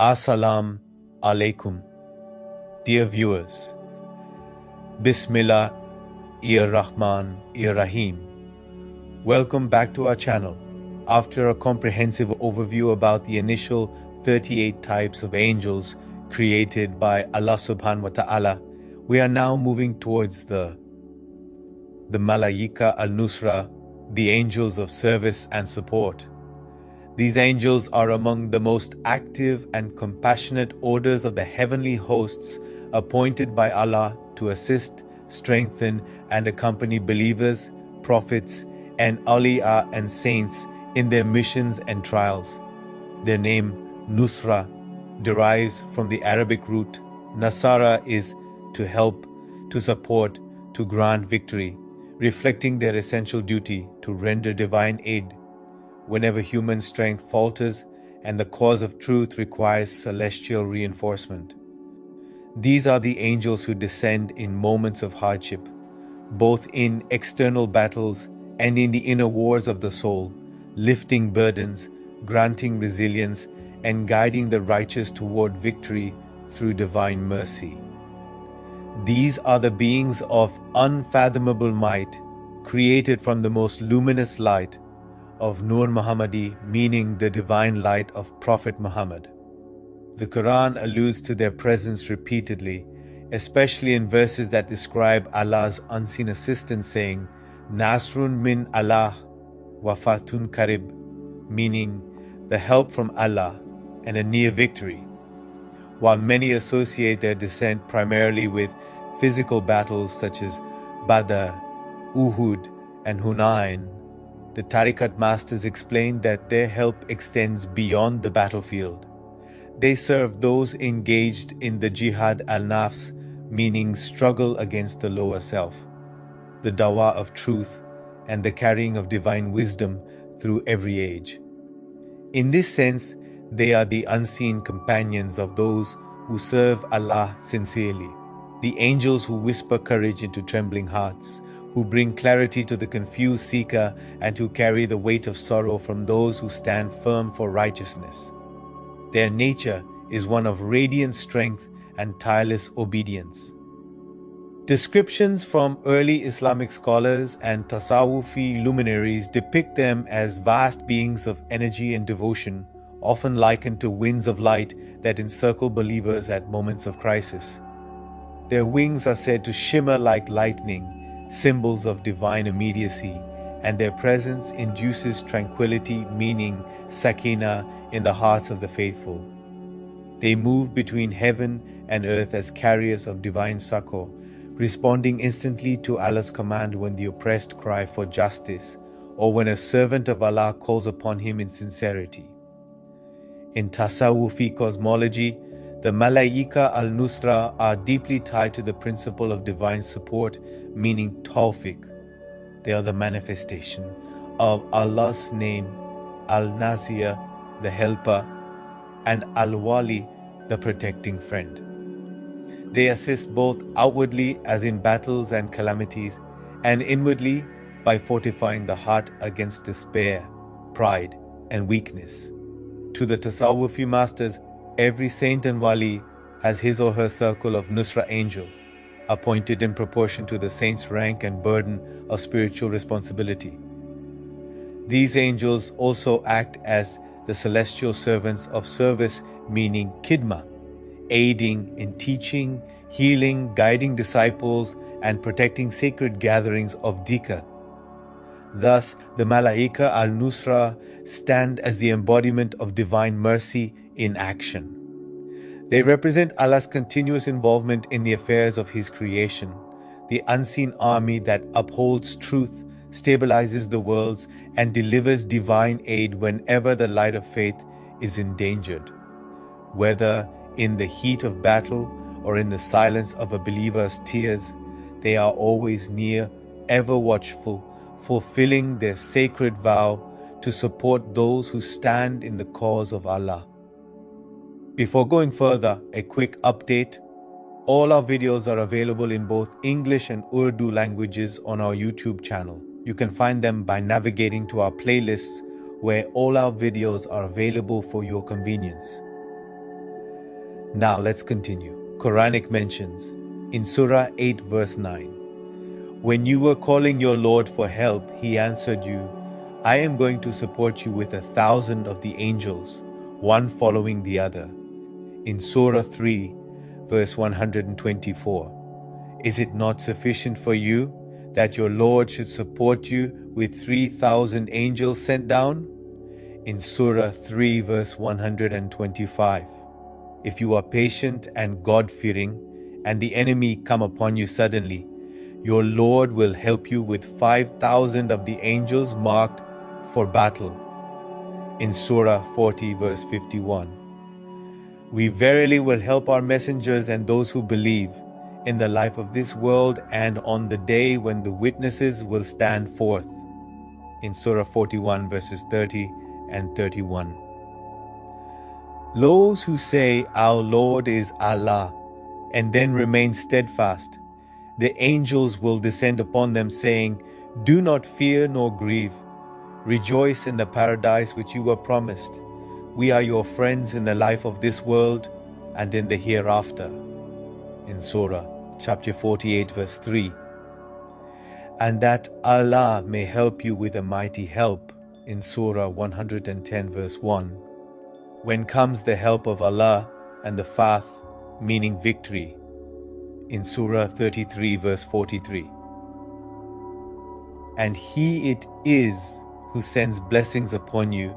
Assalamu alaikum, dear viewers. Bismillahir-Rahmanir-Rahim. Welcome back to our channel. After a comprehensive overview about the initial 38 types of angels created by Allah subhanahu wa ta'ala, we are now moving towards the Malā'ikat an-Nuṣrah, the angels of service and support. These angels are among the most active and compassionate orders of the heavenly hosts appointed by Allah to assist, strengthen, and accompany believers, prophets, and awliya and saints in their missions and trials. Their name, Nusrah, derives from the Arabic root. Nasara is to help, to support, to grant victory, reflecting their essential duty to render divine aid whenever human strength falters and the cause of truth requires celestial reinforcement. These are the angels who descend in moments of hardship, both in external battles and in the inner wars of the soul, lifting burdens, granting resilience, and guiding the righteous toward victory through divine mercy. These are the beings of unfathomable might, created from the most luminous light of Nur Muhammadi, meaning the divine light of Prophet Muhammad. The Quran alludes to their presence repeatedly, especially in verses that describe Allah's unseen assistance, saying, Nasrun min Allah wa fatun karib, meaning the help from Allah and a near victory. While many associate their descent primarily with physical battles such as Badr, Uhud, and Hunain, the Tariqat masters explain that their help extends beyond the battlefield. They serve those engaged in the jihad al-nafs, meaning struggle against the lower self, the dawah of truth, and the carrying of divine wisdom through every age. In this sense, they are the unseen companions of those who serve Allah sincerely, the angels who whisper courage into trembling hearts, who bring clarity to the confused seeker, and who carry the weight of sorrow from those who stand firm for righteousness. Their nature is one of radiant strength and tireless obedience. Descriptions from early Islamic scholars and Tasawwufi luminaries depict them as vast beings of energy and devotion, often likened to winds of light that encircle believers at moments of crisis. Their wings are said to shimmer like lightning, symbols of divine immediacy, and their presence induces tranquility, meaning sakina, in the hearts of the faithful. They move between heaven and earth as carriers of divine succor, responding instantly to Allah's command when the oppressed cry for justice, or when a servant of Allah calls upon him in sincerity. In Tasawwufi cosmology, the Malā'ikat al-Nusrah are deeply tied to the principle of divine support, meaning tawfiq. They are the manifestation of Allah's name, Al-Nasir, the helper, and Al-Wali, the protecting friend. They assist both outwardly, as in battles and calamities, and inwardly by fortifying the heart against despair, pride, and weakness. To the Tasawwufi masters, every saint and wali has his or her circle of Nusrah angels, appointed in proportion to the saint's rank and burden of spiritual responsibility. These angels also act as the celestial servants of service, meaning khidmah, aiding in teaching, healing, guiding disciples, and protecting sacred gatherings of dhikr. Thus, the Malā'ikat al-Nusrah stand as the embodiment of divine mercy in action. They represent Allah's continuous involvement in the affairs of His creation, the unseen army that upholds truth, stabilizes the worlds, and delivers divine aid whenever the light of faith is endangered. Whether in the heat of battle or in the silence of a believer's tears, they are always near, ever watchful, fulfilling their sacred vow to support those who stand in the cause of Allah. Before going further, a quick update. All our videos are available in both English and Urdu languages on our YouTube channel. You can find them by navigating to our playlists, where all our videos are available for your convenience. Now let's continue. Quranic mentions in Surah 8 verse 9. When you were calling your Lord for help, He answered you, I am going to support you with 1,000 of the angels, one following the other. In Surah 3 verse 124. Is it not sufficient for you that your Lord should support you with 3,000 angels sent down? In Surah 3 verse 125. If you are patient and God-fearing, and the enemy come upon you suddenly, your Lord will help you with 5,000 of the angels marked for battle. In Surah 40 verse 51. We verily will help our messengers and those who believe in the life of this world and on the day when the witnesses will stand forth. In Surah 41 verses 30 and 31. Those who say, Our Lord is Allah, and then remain steadfast, the angels will descend upon them saying, Do not fear nor grieve. Rejoice in the paradise which you were promised. We are your friends in the life of this world and in the hereafter. In Surah chapter 48 verse 3. And that Allah may help you with a mighty help. In Surah 110 verse 1. When comes the help of Allah and the fath, meaning victory. In Surah 33 verse 43. And He it is who sends blessings upon you,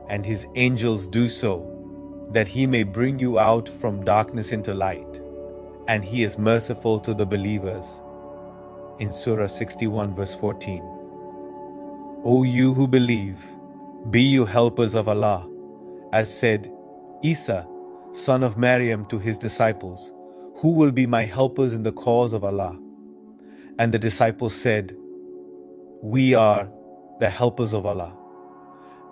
and His angels do so, that He may bring you out from darkness into light, and He is merciful to the believers. In Surah 61 verse 14. O you who believe, be you helpers of Allah, as said Isa, son of Maryam, to his disciples, Who will be my helpers in the cause of Allah? And the disciples said, We are the helpers of Allah.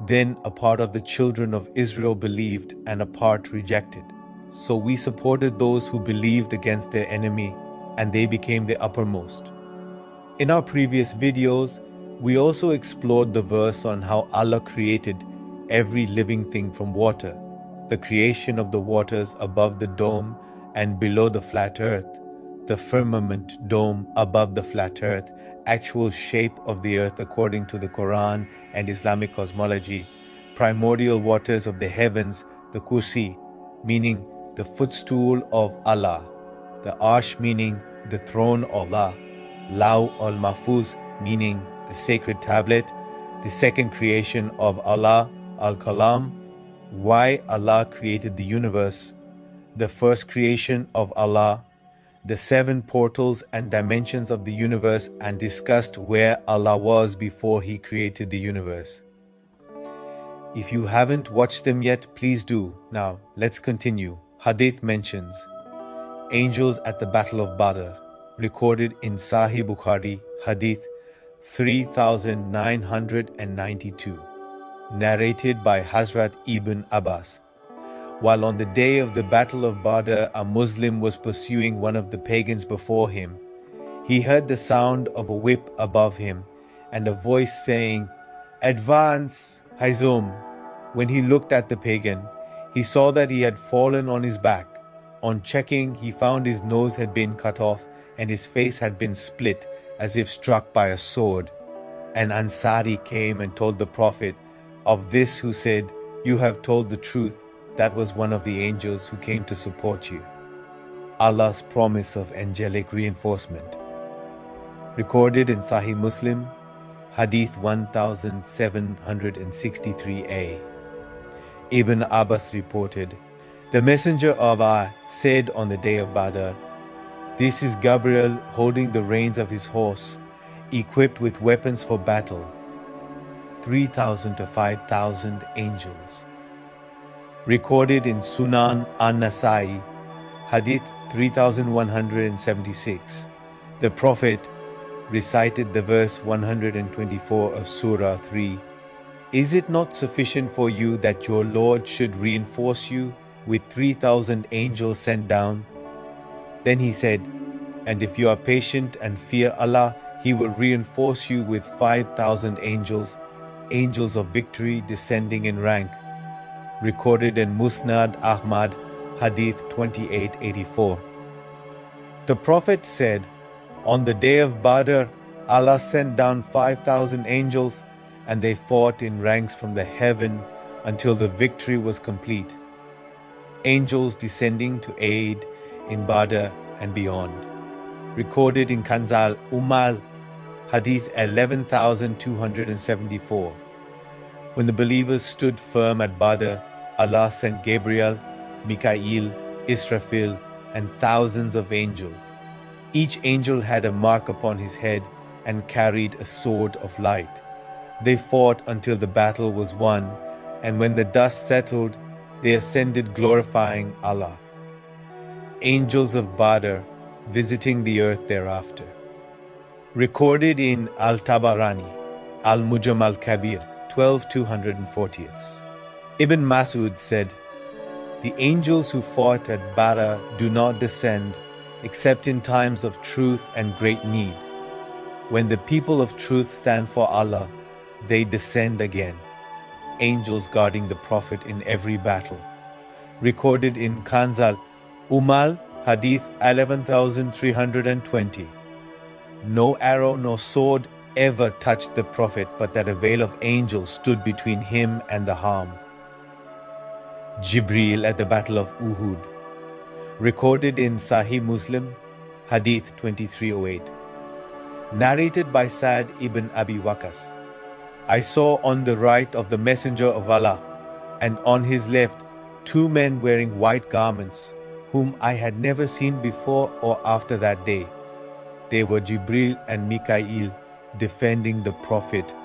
Then a part of the children of Israel believed and a part rejected. So we supported those who believed against their enemy, and they became the uppermost. In our previous videos, we also explored the verse on how Allah created every living thing from water, the creation of the waters above the dome and below the flat earth, the firmament dome above the flat earth, actual shape of the earth according to the Quran and Islamic cosmology, primordial waters of the heavens, the kursi, meaning the footstool of Allah, the arsh, meaning the throne of Allah, Law al-Mahfuz, meaning the sacred tablet, the second creation of Allah, al-Kalam, why Allah created the universe, the first creation of Allah, the 7 portals and dimensions of the universe, and discussed where Allah was before He created the universe. If you haven't watched them yet, please do. Now, let's continue. Hadith mentions angels at the Battle of Badr, recorded in Sahih Bukhari, Hadith 3992, narrated by Hazrat Ibn Abbas. While on the day of the Battle of Badr, a Muslim was pursuing one of the pagans before him. He heard the sound of a whip above him and a voice saying, Advance, Hayzum. When he looked at the pagan, he saw that he had fallen on his back. On checking, he found his nose had been cut off and his face had been split as if struck by a sword. An Ansari came and told the Prophet of this, who said, You have told the truth. That was one of the angels who came to support you. Allah's promise of angelic reinforcement. Recorded in Sahih Muslim, Hadith 1763a. Ibn Abbas reported, The Messenger of Allah said on the day of Badr, This is Gabriel holding the reins of his horse, equipped with weapons for battle. 3,000 to 5,000 angels. Recorded in Sunan an-Nasa'i, Hadith 3176. The Prophet recited the verse 124 of Surah 3. Is it not sufficient for you that your Lord should reinforce you with 3,000 angels sent down? Then he said, And if you are patient and fear Allah, He will reinforce you with 5,000 angels, angels of victory descending in rank. Recorded in Musnad Ahmad, Hadith 2884. The Prophet said, "On the day of Badr, Allah sent down 5,000 angels, and they fought in ranks from the heaven until the victory was complete. Angels descending to aid in Badr and beyond." Recorded in Kanz al-Ummal, Hadith 11,274. When the believers stood firm at Badr, Allah sent Gabriel, Mikael, Israfil, and thousands of angels. Each angel had a mark upon his head and carried a sword of light. They fought until the battle was won, and when the dust settled, they ascended glorifying Allah. Angels of Badr visiting the earth thereafter. Recorded in Al-Tabarani, Al-Mujam al-Kabir, 12,240. Ibn Mas'ud said, "The angels who fought at Badr do not descend except in times of truth and great need. When the people of truth stand for Allah, they descend again, angels guarding the Prophet in every battle." Recorded in Kanz al-Ummal, Hadith 11,320. No arrow nor sword ever touched the Prophet, but that a veil of angels stood between him and the harm. Jibreel at the Battle of Uhud. Recorded in Sahih Muslim, Hadith 2308. Narrated by Sa'd ibn Abi Waqqas. I saw on the right of the Messenger of Allah, and on his left, two men wearing white garments, whom I had never seen before or after that day. They were Jibreel and Mikael, defending the Prophet,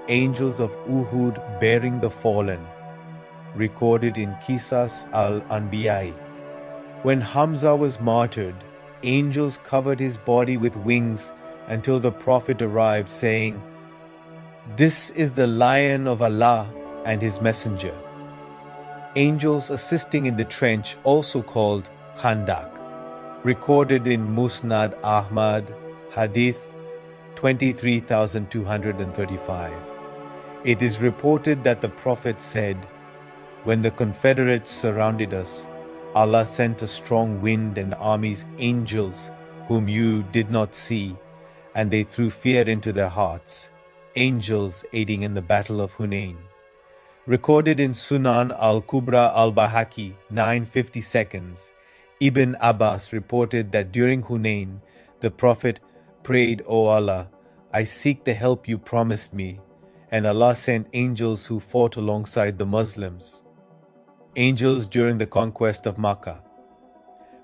angels of Uhud bearing the fallen. Recorded in Qisas al-Anbiya. When Hamza was martyred, angels covered his body with wings until the Prophet arrived, saying, "This is the Lion of Allah and his Messenger." Angels assisting in the trench, also called Khandak. Recorded in Musnad Ahmad, Hadith 23,235. It is reported that the Prophet said, "When the Confederates surrounded us, Allah sent a strong wind and armies, angels whom you did not see, and they threw fear into their hearts, angels aiding in the Battle of Hunain." Recorded in Sunan al-Kubra al-Bahaki, 950 seconds, Ibn Abbas reported that during Hunain, the Prophet prayed, "O Allah, I seek the help you promised me," and Allah sent angels who fought alongside the Muslims. Angels during the conquest of Makkah.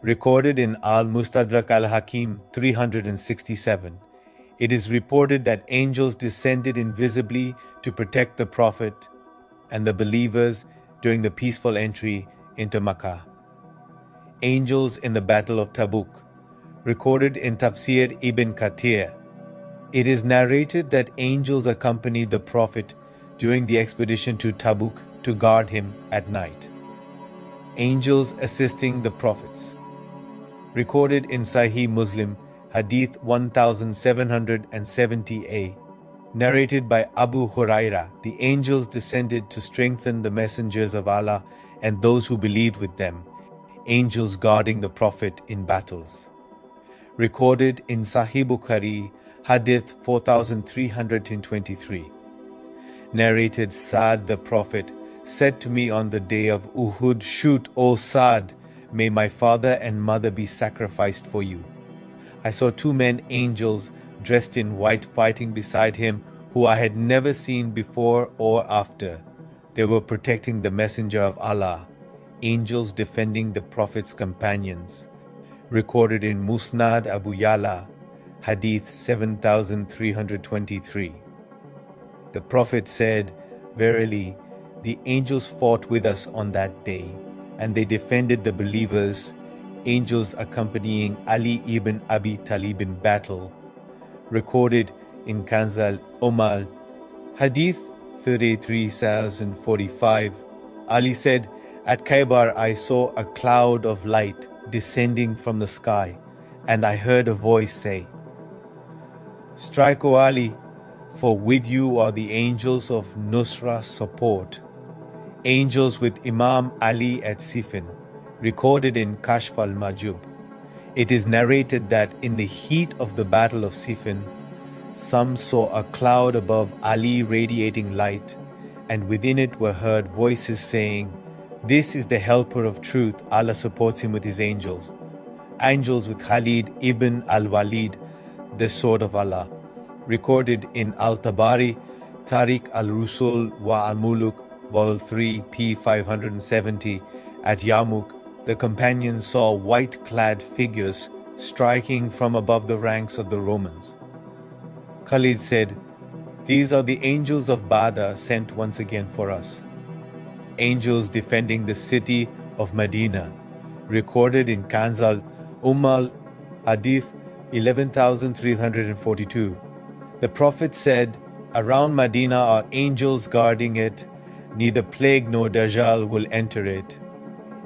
Recorded in Al-Mustadrak al-Hakim 367. It is reported that angels descended invisibly to protect the Prophet and the believers during the peaceful entry into Makkah. Angels in the Battle of Tabuk. Recorded in Tafsir Ibn Kathir. It is narrated that angels accompanied the Prophet during the expedition to Tabuk to guard him at night. Angels assisting the prophets. Recorded in Sahih Muslim, Hadith 1770a. Narrated by Abu Huraira, the angels descended to strengthen the messengers of Allah and those who believed with them, angels guarding the Prophet in battles. Recorded in Sahih Bukhari, Hadith 4323. Narrated Sa'd the Prophet said to me on the day of Uhud, "Shoot, O Sa'd, may my father and mother be sacrificed for you." I saw two men, angels, dressed in white, fighting beside him, who I had never seen before or after. They were protecting the Messenger of Allah, angels defending the Prophet's companions. Recorded in Musnad Abu Yala, Hadith 7323. The Prophet said, "Verily, the angels fought with us on that day, and they defended the believers, angels accompanying Ali ibn Abi Talib in battle." Recorded in Kanz al-Ummal, Hadith 33,045. Ali said, "At Khaybar I saw a cloud of light descending from the sky, and I heard a voice say, 'Strike, O Ali, for with you are the angels of Nusrah support, angels with Imam Ali at Siffin, recorded in Kashf al-Majub. It is narrated that in the heat of the Battle of Siffin, some saw a cloud above Ali radiating light, and within it were heard voices saying, "This is the helper of truth, Allah supports him with his angels." Angels with Khalid ibn al-Walid, the sword of Allah. Recorded in Al-Tabari, Tariq al-Rusul wa al-Muluk, Vol 3, p. 570, at Yarmouk, the companions saw white-clad figures striking from above the ranks of the Romans. Khalid said, "These are the angels of Bada sent once again for us." Angels defending the city of Medina, recorded in Kanz al Hadith 11342. The Prophet said, "Around Medina are angels guarding it, neither plague nor Dajjal will enter it."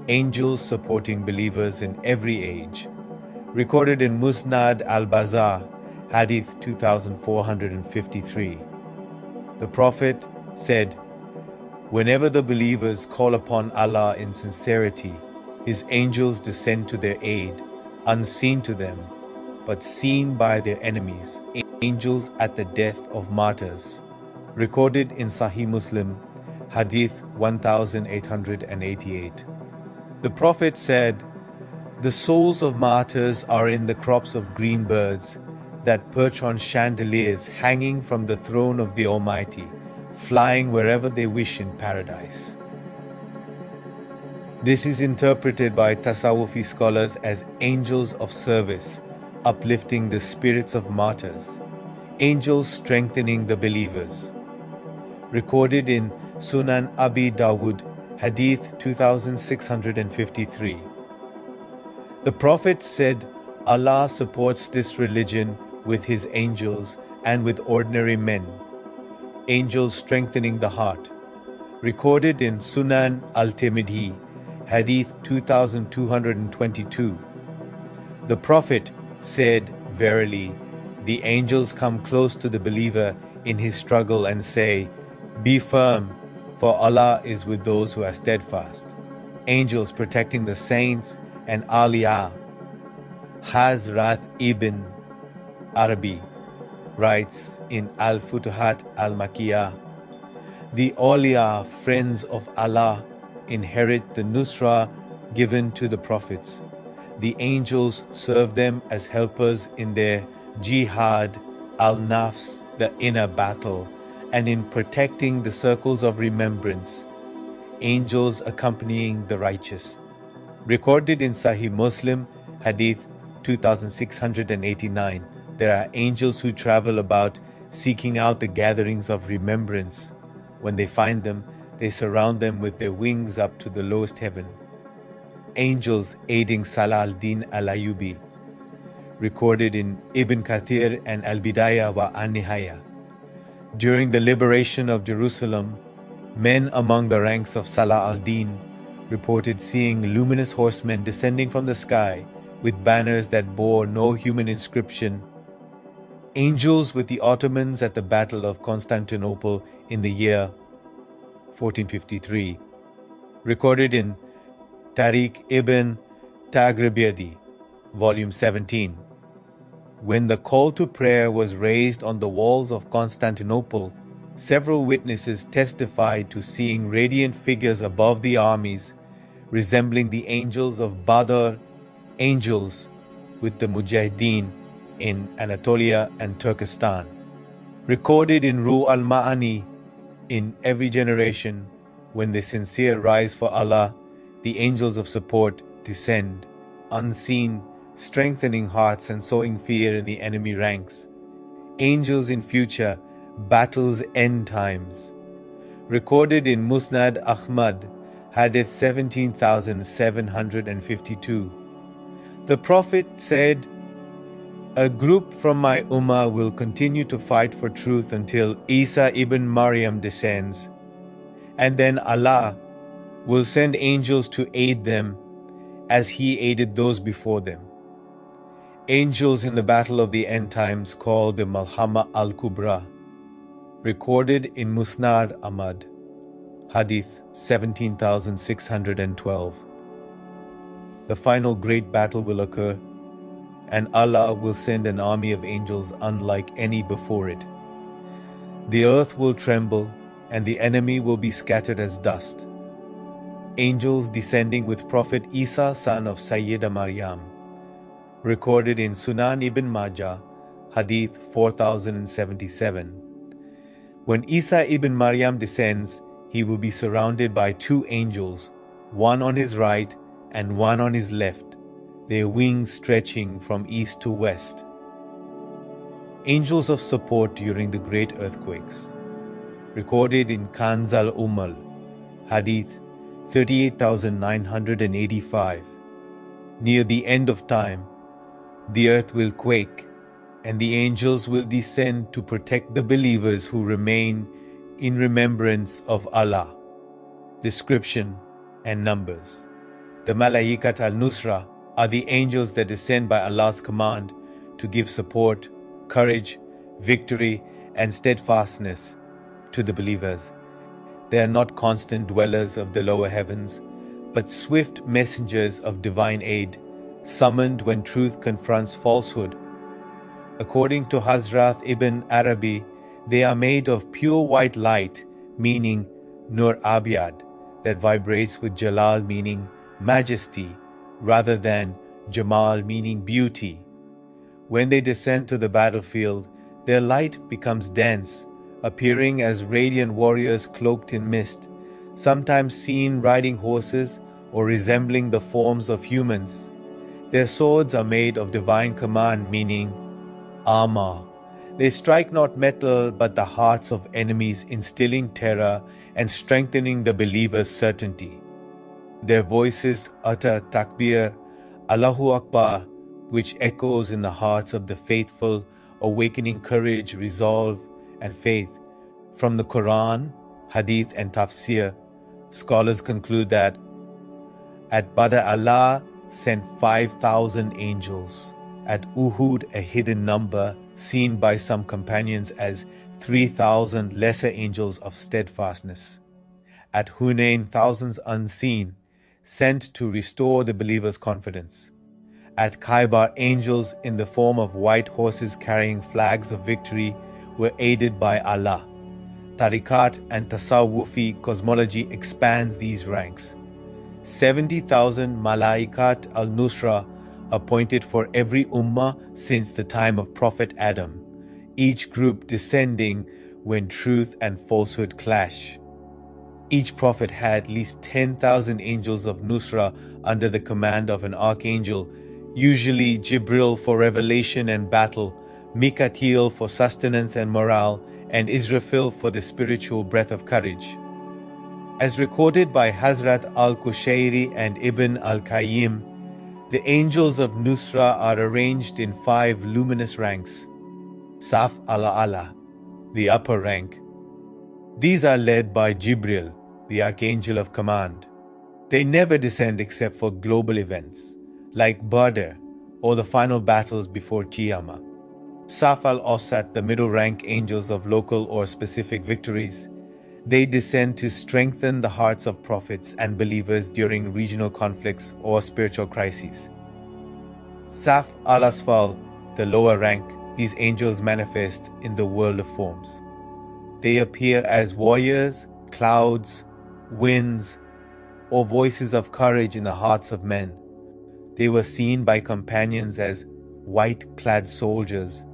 Angels supporting believers in every age. Recorded in Musnad al-Bazar, Hadith 2453. The Prophet said, "Whenever the believers call upon Allah in sincerity, His angels descend to their aid, unseen to them, but seen by their enemies, angels at the death of martyrs." Recorded in Sahih Muslim, Hadith 1888. The Prophet said, "The souls of martyrs are in the crops of green birds that perch on chandeliers hanging from the throne of the Almighty, flying wherever they wish in paradise." This is interpreted by Tasawwufi scholars as angels of service, uplifting the spirits of martyrs, angels strengthening the believers. Recorded in Sunan Abi Dawud, Hadith 2653. The Prophet said, "Allah supports this religion with His angels and with ordinary men, angels strengthening the heart." Recorded in Sunan Al-Tirmidhi, Hadith 2222. The Prophet said, "Verily, the angels come close to the believer in his struggle and say, 'Be firm, for Allah is with those who are steadfast.'" Angels protecting the saints and awliya. Hazrat Ibn Arabi writes in Al-Futuhat al-Makkiyah, "The awliya, friends of Allah, inherit the Nusrah given to the prophets. The angels serve them as helpers in their jihad al-nafs, the inner battle, and in protecting the circles of remembrance. Angels accompanying the righteous." Recorded in Sahih Muslim, Hadith 2689. There are angels who travel about seeking out the gatherings of remembrance. When they find them, they surround them with their wings up to the lowest heaven. Angels aiding Salah al-Din al-Ayyubi. Recorded in Ibn Kathir and Al-Bidayah wa an-Nihaya. During the liberation of Jerusalem, men among the ranks of Salah al-Din reported seeing luminous horsemen descending from the sky with banners that bore no human inscription. Angels with the Ottomans at the Battle of Constantinople in the year 1453. Recorded in Tariq ibn Taghribiyadi, Volume 17. When the call to prayer was raised on the walls of Constantinople, several witnesses testified to seeing radiant figures above the armies, resembling the angels of Badr, angels with the Mujahideen in Anatolia and Turkestan. Recorded in Ruh al-Ma'ani, in every generation, when the sincere rise for Allah, the angels of support descend, unseen, strengthening hearts and sowing fear in the enemy ranks. Angels in future, battles end times. Recorded in Musnad Ahmad, Hadith 17752. The Prophet said, "A group from my Ummah will continue to fight for truth until Isa ibn Maryam descends, and then Allah will send angels to aid them as He aided those before them." Angels in the battle of the end times called the Malhama al-Kubra. Recorded in Musnad Ahmad, Hadith 17612. the final great battle will occur, and Allah will send an army of angels unlike any before it. The earth will tremble, and the enemy will be scattered as dust. Angels descending with Prophet Isa, son of Sayyida Maryam. Recorded in Sunan ibn Majah, Hadith 4077. When Isa ibn Maryam descends, he will be surrounded by two angels, one on his right and one on his left, their wings stretching from east to west. Angels of support during the great earthquakes. Recorded in Kanz al-Ummal, Hadith 38,985. Near the end of time, the earth will quake, and the angels will descend to protect the believers who remain in remembrance of Allah. Description and numbers. The Malaikat al-Nusrah are the angels that descend by Allah's command to give support, courage, victory, and steadfastness to the believers. They are not constant dwellers of the lower heavens, but swift messengers of divine aid, summoned when truth confronts falsehood. According to Hazrat Ibn Arabi, they are made of pure white light, meaning Nur Abiyad, that vibrates with Jalal, meaning majesty, rather than Jamal, meaning beauty. When they descend to the battlefield, their light becomes dense, appearing as radiant warriors cloaked in mist, sometimes seen riding horses or resembling the forms of humans. Their swords are made of divine command, meaning armor. They strike not metal but the hearts of enemies, instilling terror and strengthening the believer's certainty. Their voices utter takbir, Allahu Akbar, which echoes in the hearts of the faithful, awakening courage, resolve, and faith. From the Quran, Hadith, and Tafsir, scholars conclude that at Badr, Allah sent 5,000 angels. At Uhud, a hidden number, seen by some companions as 3,000 lesser angels of steadfastness. At Hunain, thousands unseen, sent to restore the believer's confidence. At Khaybar, angels in the form of white horses carrying flags of victory were aided by Allah. Tariqat and Tasawwufi cosmology expands these ranks. 70,000 Malaikat al-Nusrah appointed for every ummah since the time of Prophet Adam, each group descending when truth and falsehood clash. Each prophet had at least 10,000 angels of Nusrah under the command of an archangel, usually Jibril for revelation and battle, Mikatil for sustenance and morale, and Israfil for the spiritual breath of courage. As recorded by Hazrat al-Kushairi and Ibn al-Qayyim, the angels of Nusrah are arranged in 5 luminous ranks. Saf al-Ala, the upper rank. These are led by Jibril, the archangel of command. They never descend except for global events, like Badr or the final battles before Qiyamah. Saf al-Awsat, the middle rank angels of local or specific victories. They descend to strengthen the hearts of prophets and believers during regional conflicts or spiritual crises. Saf al-Asfal, the lower rank, these angels manifest in the world of forms. They appear as warriors, clouds, winds, or voices of courage in the hearts of men. They were seen by companions as white-clad soldiers,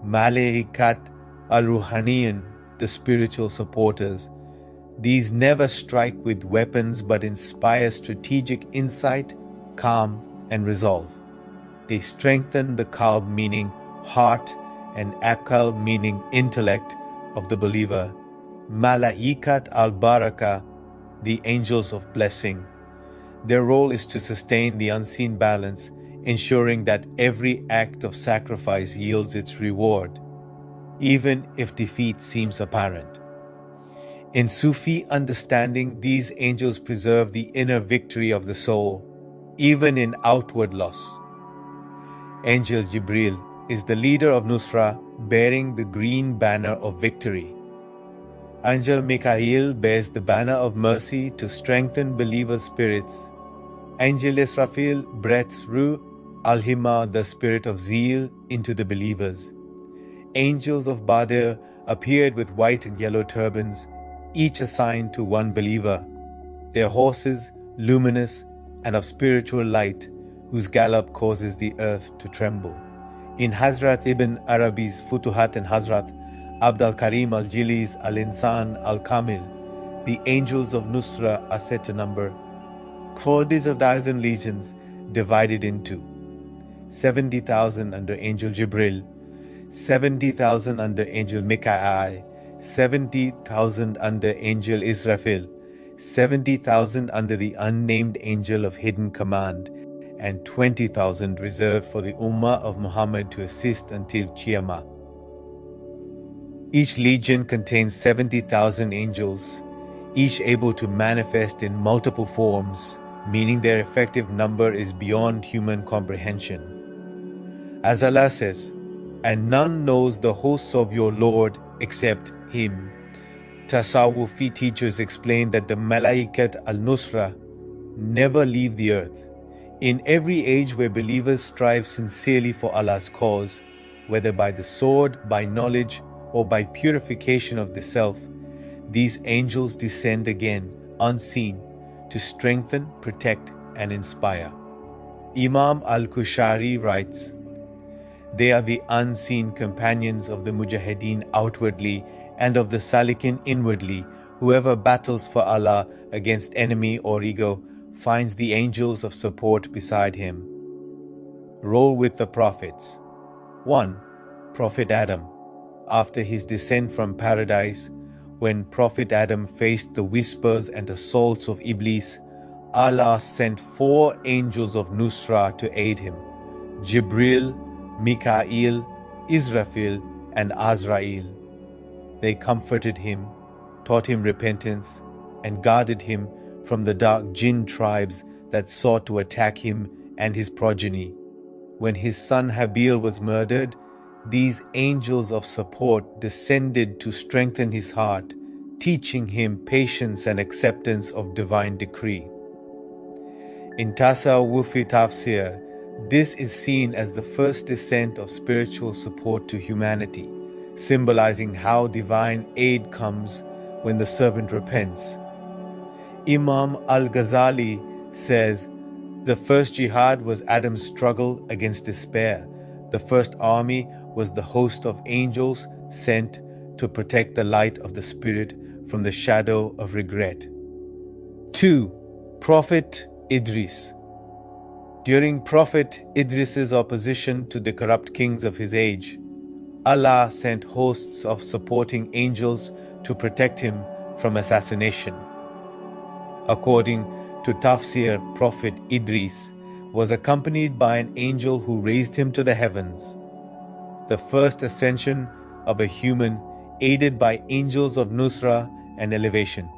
Malaikat al-Ruhaniyin, the spiritual supporters. These never strike with weapons but inspire strategic insight, calm, and resolve. They strengthen the qalb, meaning heart, and akal, meaning intellect, of the believer. Malā'ikat al-Baraka, the angels of blessing. Their role is to sustain the unseen balance, ensuring that every act of sacrifice yields its reward, even if defeat seems apparent. In Sufi understanding, these angels preserve the inner victory of the soul, even in outward loss. Angel Jibril is the leader of Nusrah, bearing the green banner of victory. Angel Mikail bears the banner of mercy to strengthen believers' spirits. Angel Israfil breathes Ruh al-Himma, the spirit of zeal, into the believers. Angels of Badr appeared with white and yellow turbans, each assigned to one believer. Their horses, luminous and of spiritual light, whose gallop causes the earth to tremble. In Hazrat Ibn Arabi's Futuhat and Hazrat Abd al-Karim al-Jili's Al-Insan al-Kamil, the angels of Nusrah are said to number crores of thousand legions divided into 70,000 under Angel Jibril, 70,000 under Angel Mikael, 70,000 under Angel Israfil, 70,000 under the unnamed Angel of Hidden Command, and 20,000 reserved for the Ummah of Muhammad to assist until Qiyamah. Each legion contains 70,000 angels, each able to manifest in multiple forms, meaning their effective number is beyond human comprehension. As Allah says, "And none knows the hosts of your Lord except Him." Tasawwufi teachers explain that the Malaikat al-Nusrah never leave the earth. In every age where believers strive sincerely for Allah's cause, whether by the sword, by knowledge, or by purification of the self, these angels descend again, unseen, to strengthen, protect, and inspire. Imam al-Kushari writes, "They are the unseen companions of the Mujahideen outwardly and of the Salikin inwardly. Whoever battles for Allah against enemy or ego finds the angels of support beside him." Roll with the prophets. 1. Prophet Adam. After his descent from paradise, when Prophet Adam faced the whispers and assaults of Iblis, Allah sent 4 angels of Nusrah to aid him: Jibril, Mikael, Israfil, and Azrael. They comforted him, taught him repentance, and guarded him from the dark jinn tribes that sought to attack him and his progeny. When his son Habil was murdered, these angels of support descended to strengthen his heart, teaching him patience and acceptance of divine decree. In Tasawwufi Tafsir, this is seen as the first descent of spiritual support to humanity, symbolizing how divine aid comes when the servant repents. Imam al-Ghazali says, "The first jihad was Adam's struggle against despair. The first army was the host of angels sent to protect the light of the Spirit from the shadow of regret." 2. Prophet Idris. During Prophet Idris's opposition to the corrupt kings of his age, Allah sent hosts of supporting angels to protect him from assassination. According to Tafsir, Prophet Idris was accompanied by an angel who raised him to the heavens. The first ascension of a human aided by angels of Nusrah and elevation.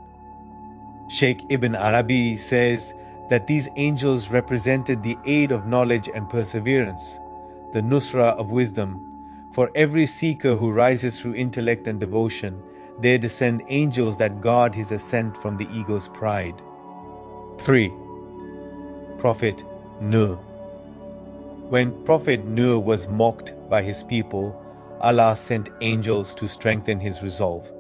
Sheikh Ibn Arabi says that these angels represented the aid of knowledge and perseverance, the Nusrah of wisdom. For every seeker who rises through intellect and devotion, there descend angels that guard his ascent from the ego's pride. 3. Prophet Nuh. When Prophet Nuh was mocked by his people, Allah sent angels to strengthen his resolve.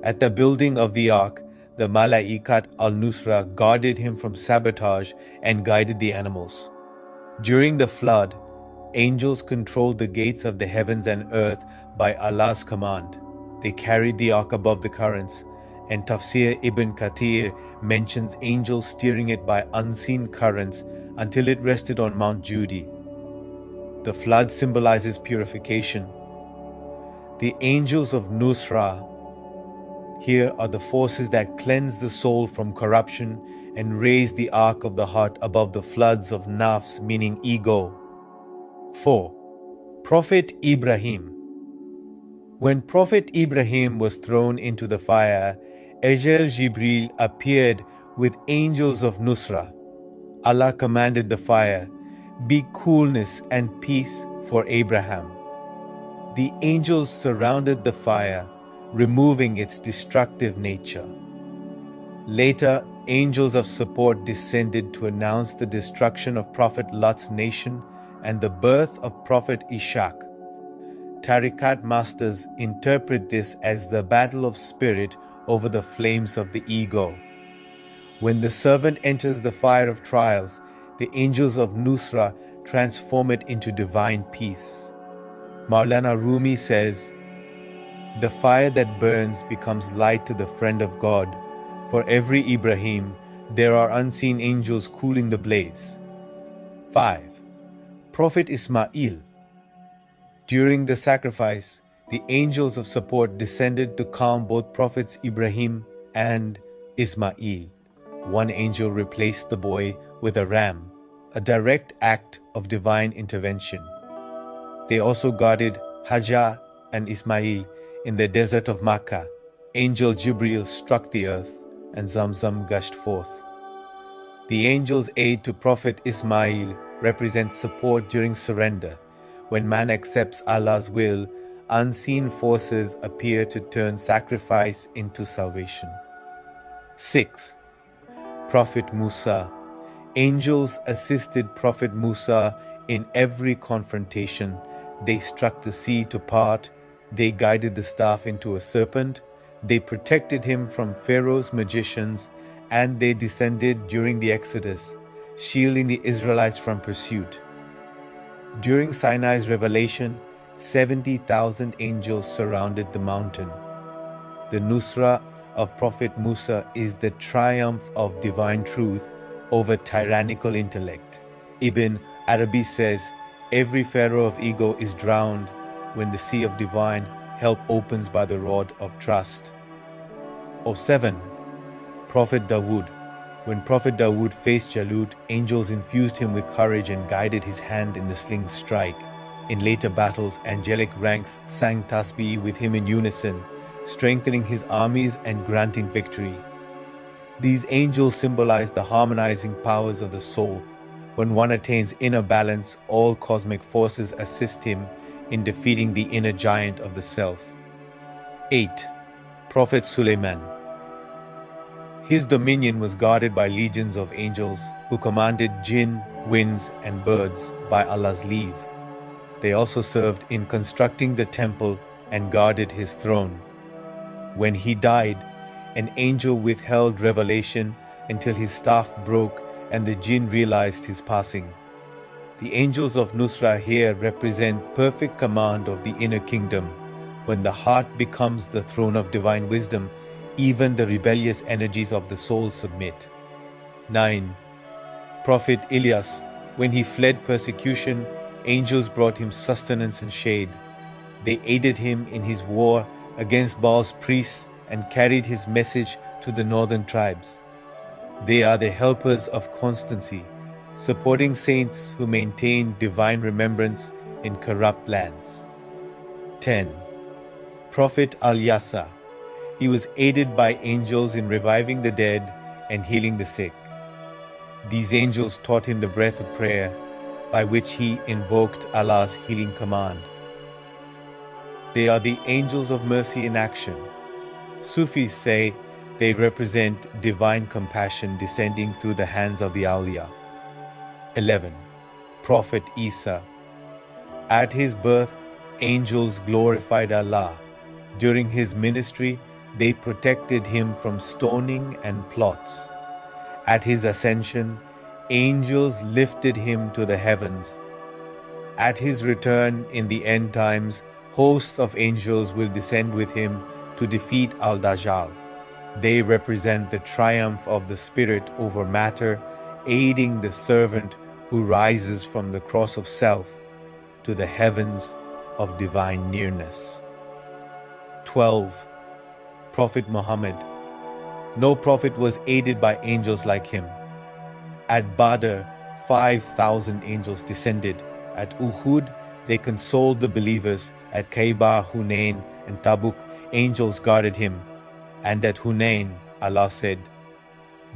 At the building of the ark, the Malaikat al-Nusrah guarded him from sabotage and guided the animals. During the flood, angels controlled the gates of the heavens and earth by Allah's command. They carried the ark above the currents, and Tafsir Ibn Kathir mentions angels steering it by unseen currents until it rested on Mount Judi. The flood symbolizes purification. The angels of Nusrah here are the forces that cleanse the soul from corruption and raise the ark of the heart above the floods of nafs, meaning ego. 4. Prophet Ibrahim. When Prophet Ibrahim was thrown into the fire, Angel Jibril appeared with angels of Nusrah. Allah commanded the fire, "Be coolness and peace for Abraham." The angels surrounded the fire, removing its destructive nature. Later, angels of support descended to announce the destruction of Prophet Lot's nation and the birth of Prophet Ishaq. Tariqat masters interpret this as the battle of spirit over the flames of the ego. When the servant enters the fire of trials, the angels of Nusrah transform it into divine peace. Maulana Rumi says, "The fire that burns becomes light to the friend of God. For every Ibrahim, there are unseen angels cooling the blaze." 5. Prophet Ismail. During the sacrifice, the angels of support descended to calm both Prophets Ibrahim and Ismail. One angel replaced the boy with a ram, a direct act of divine intervention. They also guarded Hajar and Ismail in the desert of Makkah. Angel Jibril struck the earth and Zamzam gushed forth. The angel's aid to Prophet Ismail represents support during surrender. When man accepts Allah's will, unseen forces appear to turn sacrifice into salvation. 6. Prophet Musa. Angels assisted Prophet Musa in every confrontation. They struck the sea to part, they guided the staff into a serpent, they protected him from Pharaoh's magicians, and they descended during the Exodus, shielding the Israelites from pursuit. During Sinai's revelation, 70,000 angels surrounded the mountain. The Nusrah of Prophet Musa is the triumph of divine truth over tyrannical intellect. Ibn Arabi says, "Every pharaoh of ego is drowned when the sea of divine help opens by the rod of trust." 7. Prophet Dawood. When Prophet Dawood faced Jalut, angels infused him with courage and guided his hand in the sling's strike. In later battles, angelic ranks sang tasbih with him in unison, strengthening his armies and granting victory. These angels symbolize the harmonizing powers of the soul. When one attains inner balance, all cosmic forces assist him in defeating the inner giant of the self. 8. Prophet Sulaiman. His dominion was guarded by legions of angels who commanded jinn, winds, and birds by Allah's leave. They also served in constructing the temple and guarded his throne. When he died, an angel withheld revelation until his staff broke and the jinn realized his passing. The angels of Nusrah here represent perfect command of the inner kingdom. When the heart becomes the throne of divine wisdom, even the rebellious energies of the soul submit. 9. Prophet Ilyas. When he fled persecution, angels brought him sustenance and shade. They aided him in his war against Baal's priests and carried his message to the northern tribes. They are the helpers of constancy, supporting saints who maintain divine remembrance in corrupt lands. 10. Prophet Al-Yasa. He was aided by angels in reviving the dead and healing the sick. These angels taught him the breath of prayer, by which he invoked Allah's healing command. They are the angels of mercy in action. Sufis say they represent divine compassion descending through the hands of the awliya. 11. Prophet Isa. At his birth, angels glorified Allah. During his ministry, they protected him from stoning and plots. At his ascension, angels lifted him to the heavens. At his return in the end times, hosts of angels will descend with him to defeat Al-Dajjal. They represent the triumph of the spirit over matter, aiding the servant who rises from the cross of self to the heavens of divine nearness. 12. Prophet Muhammad. No prophet was aided by angels like him. At Badr, 5,000 angels descended. At Uhud, they consoled the believers. At Khaybar, Hunain, and Tabuk, angels guarded him. And at Hunain, Allah said,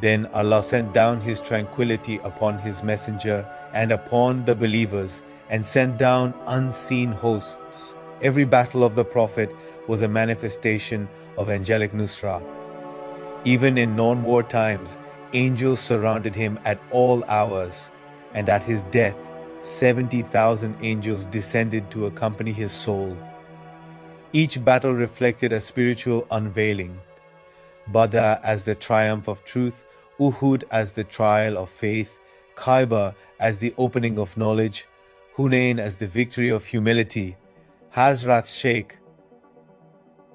"Then Allah sent down His tranquility upon His messenger and upon the believers, and sent down unseen hosts." Every battle of the Prophet was a manifestation of angelic Nusrah. Even in non-war times, Angels surrounded him at all hours, and at his death, 70,000 angels descended to accompany his soul. Each battle reflected a spiritual unveiling. Badr as the triumph of truth, Uhud as the trial of faith, Khaybar as the opening of knowledge, Hunain as the victory of humility. Hazrat Sheikh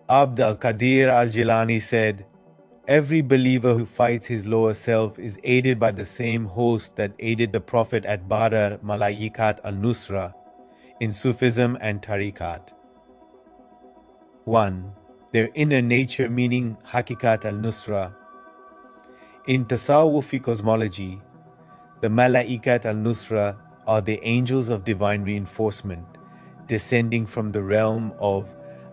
Abd al-Qadir al-Jilani said, "Every believer who fights his lower self is aided by the same host that aided the Prophet at Badr, Malaikat an-Nusrah, in Sufism and Tariqat." 1. Their inner nature, meaning Hakikat al-Nusrah. In Tasawwufi cosmology, the Malā'ikat al-Nusrah are the angels of divine reinforcement, descending from the realm of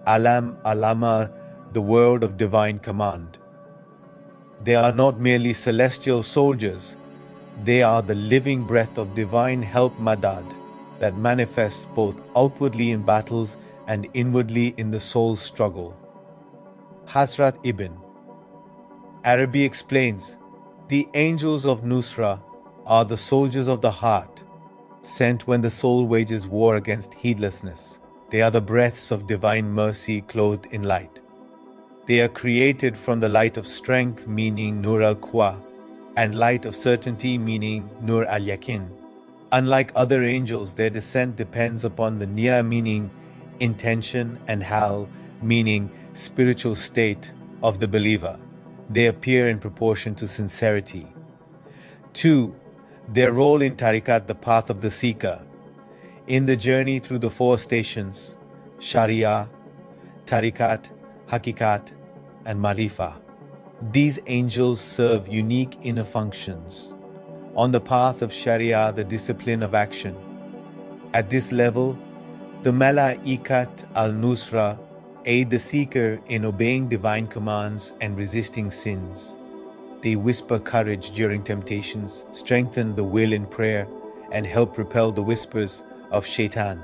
Alam Alama, the world of divine command. They are not merely celestial soldiers, they are the living breath of divine help madad that manifests both outwardly in battles and inwardly in the soul's struggle. Hazrat Ibn Arabi explains, the angels of Nusrah are the soldiers of the heart, sent when the soul wages war against heedlessness. They are the breaths of divine mercy clothed in light. They are created from the light of strength, meaning Nur al-Quwa, and light of certainty, meaning Nur al-Yakin. Unlike other angels, their descent depends upon the Niya, meaning intention, and Hal, meaning spiritual state of the believer. They appear in proportion to sincerity. 2. Their role in Tariqat, the path of the seeker. In the journey through the 4 stations, Sharia, Tariqat, Hakikat, and Marifa, these angels serve unique inner functions. On the path of Sharia, the discipline of action. At this level, the Malā'ikat al-Nusrah aid the seeker in obeying divine commands and resisting sins. They whisper courage during temptations, strengthen the will in prayer, and help repel the whispers of Shaitan.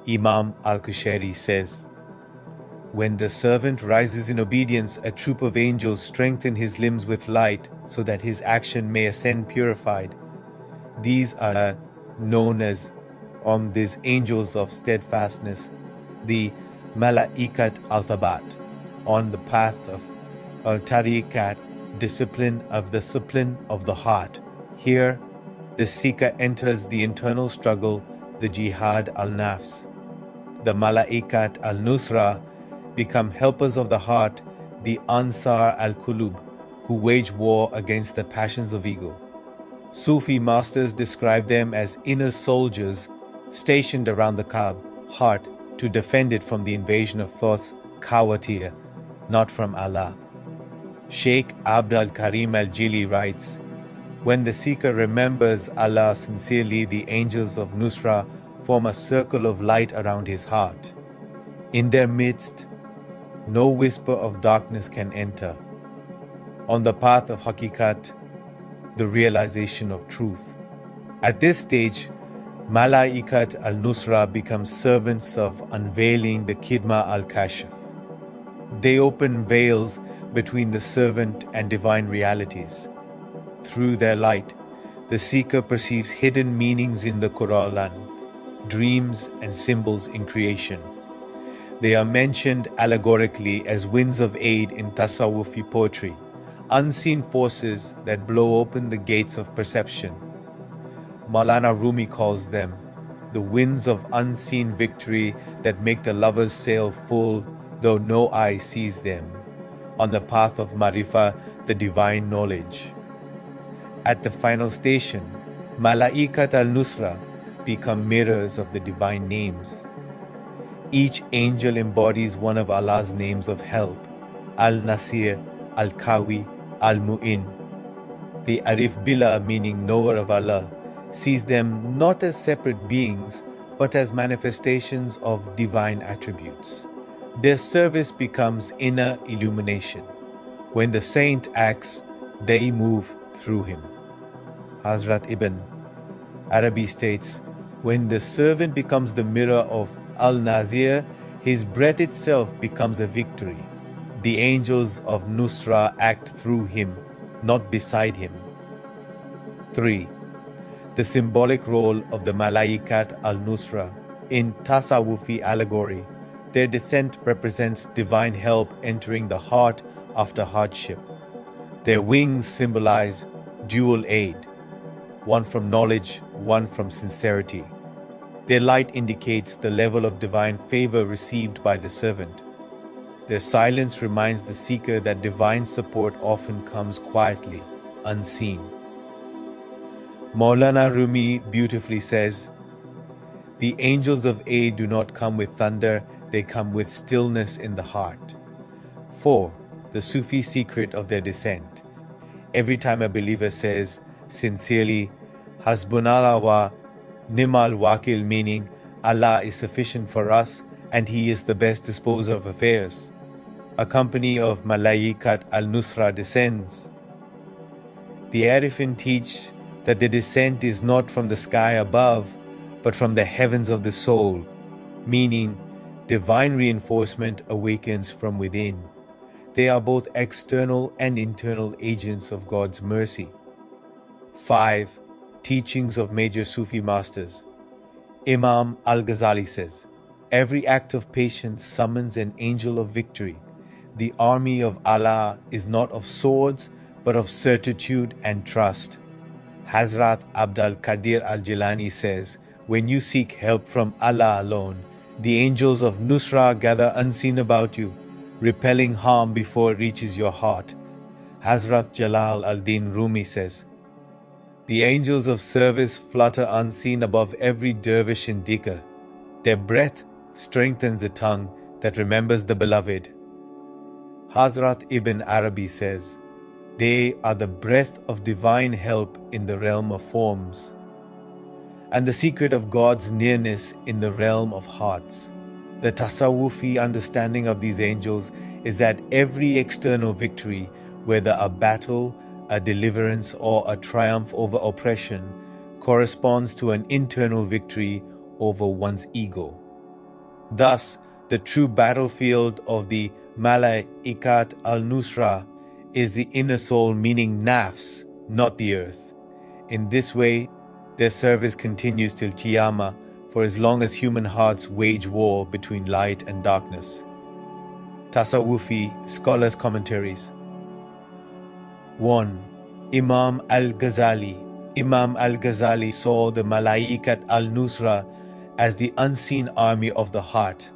Imam al-Kushairi says, "When the servant rises in obedience, a troop of angels strengthen his limbs with light so that his action may ascend purified. These are known as these angels of steadfastness, the Malā'ikat al-Thabat, on the path of al-Tariqat, discipline of the heart. Here, the seeker enters the internal struggle, the jihad al-nafs. The Malā'ikat al-Nusrah become helpers of the heart, the Ansar al-Qulub, who wage war against the passions of ego. Sufi masters describe them as inner soldiers stationed around the heart to defend it from the invasion of thoughts, kawatir, not from Allah." Sheikh Abd al-Karim al-Jili writes, "When the seeker remembers Allah sincerely, the angels of Nusrah form a circle of light around his heart. In their midst, no whisper of darkness can enter. On the path of Hakikat, the realization of truth. At this stage, Malā'ikat al-Nusrah become servants of unveiling the Kidma al-Kashf. They open veils between the servant and divine realities. Through their light, the seeker perceives hidden meanings in the Quran, dreams and symbols in creation. They are mentioned allegorically as winds of aid in Tasawwufi poetry, unseen forces that blow open the gates of perception. Maulana Rumi calls them the winds of unseen victory that make the lovers sail full, though no eye sees them, on the path of Marifa, the divine knowledge. At the final station, Malā'ikat al-Nusrah become mirrors of the divine names. Each angel embodies one of Allah's names of help, Al-Nasir, Al-Qawi, Al-Mu'in. The Arif Billah, meaning knower of Allah, sees them not as separate beings, but as manifestations of divine attributes. Their service becomes inner illumination. When the saint acts, they move through him. Hazrat Ibn Arabi states, when the servant becomes the mirror of Al-Nazir, his breath itself becomes a victory. The angels of Nusrah act through him, not beside him. 3. The symbolic role of the Malaikat al-Nusrah. In Tasawwufi allegory, their descent represents divine help entering the heart after hardship. Their wings symbolize dual aid, one from knowledge, one from sincerity. Their light indicates the level of divine favor received by the servant. Their silence reminds the seeker that divine support often comes quietly, unseen. Maulana Rumi beautifully says, "The angels of aid do not come with thunder, they come with stillness in the heart." 4. The Sufi secret of their descent. Every time a believer says, sincerely, Hasbunallah wa ni'mal wakil, meaning Allah is sufficient for us and He is the best disposer of affairs, a company of Malā'ikat al-Nusrah descends. The Arifin teach that the descent is not from the sky above, but from the heavens of the soul, meaning divine reinforcement awakens from within. They are both external and internal agents of God's mercy. 5. Teachings of major Sufi masters. Imam al-Ghazali says, "Every act of patience summons an angel of victory. The army of Allah is not of swords, but of certitude and trust." Hazrat Abdul Qadir al-Jilani says, "When you seek help from Allah alone, the angels of Nusrah gather unseen about you, repelling harm before it reaches your heart." Hazrat Jalal al-Din Rumi says, "The angels of service flutter unseen above every dervish in dhikr. Their breath strengthens the tongue that remembers the beloved." Hazrat Ibn Arabi says, "They are the breath of divine help in the realm of forms, and the secret of God's nearness in the realm of hearts." The Tasawwufi understanding of these angels is that every external victory, whether a battle, a deliverance, or a triumph over oppression, corresponds to an internal victory over one's ego. Thus, the true battlefield of the Malaikat al-Nusrah is the inner soul, meaning nafs, not the earth. In this way, their service continues till Qiyamah, for as long as human hearts wage war between light and darkness. Tasawwufi scholars' commentaries. 1. Imam al-Ghazali. Imam al-Ghazali saw the Malaikat al-Nusrah as the unseen army of the heart,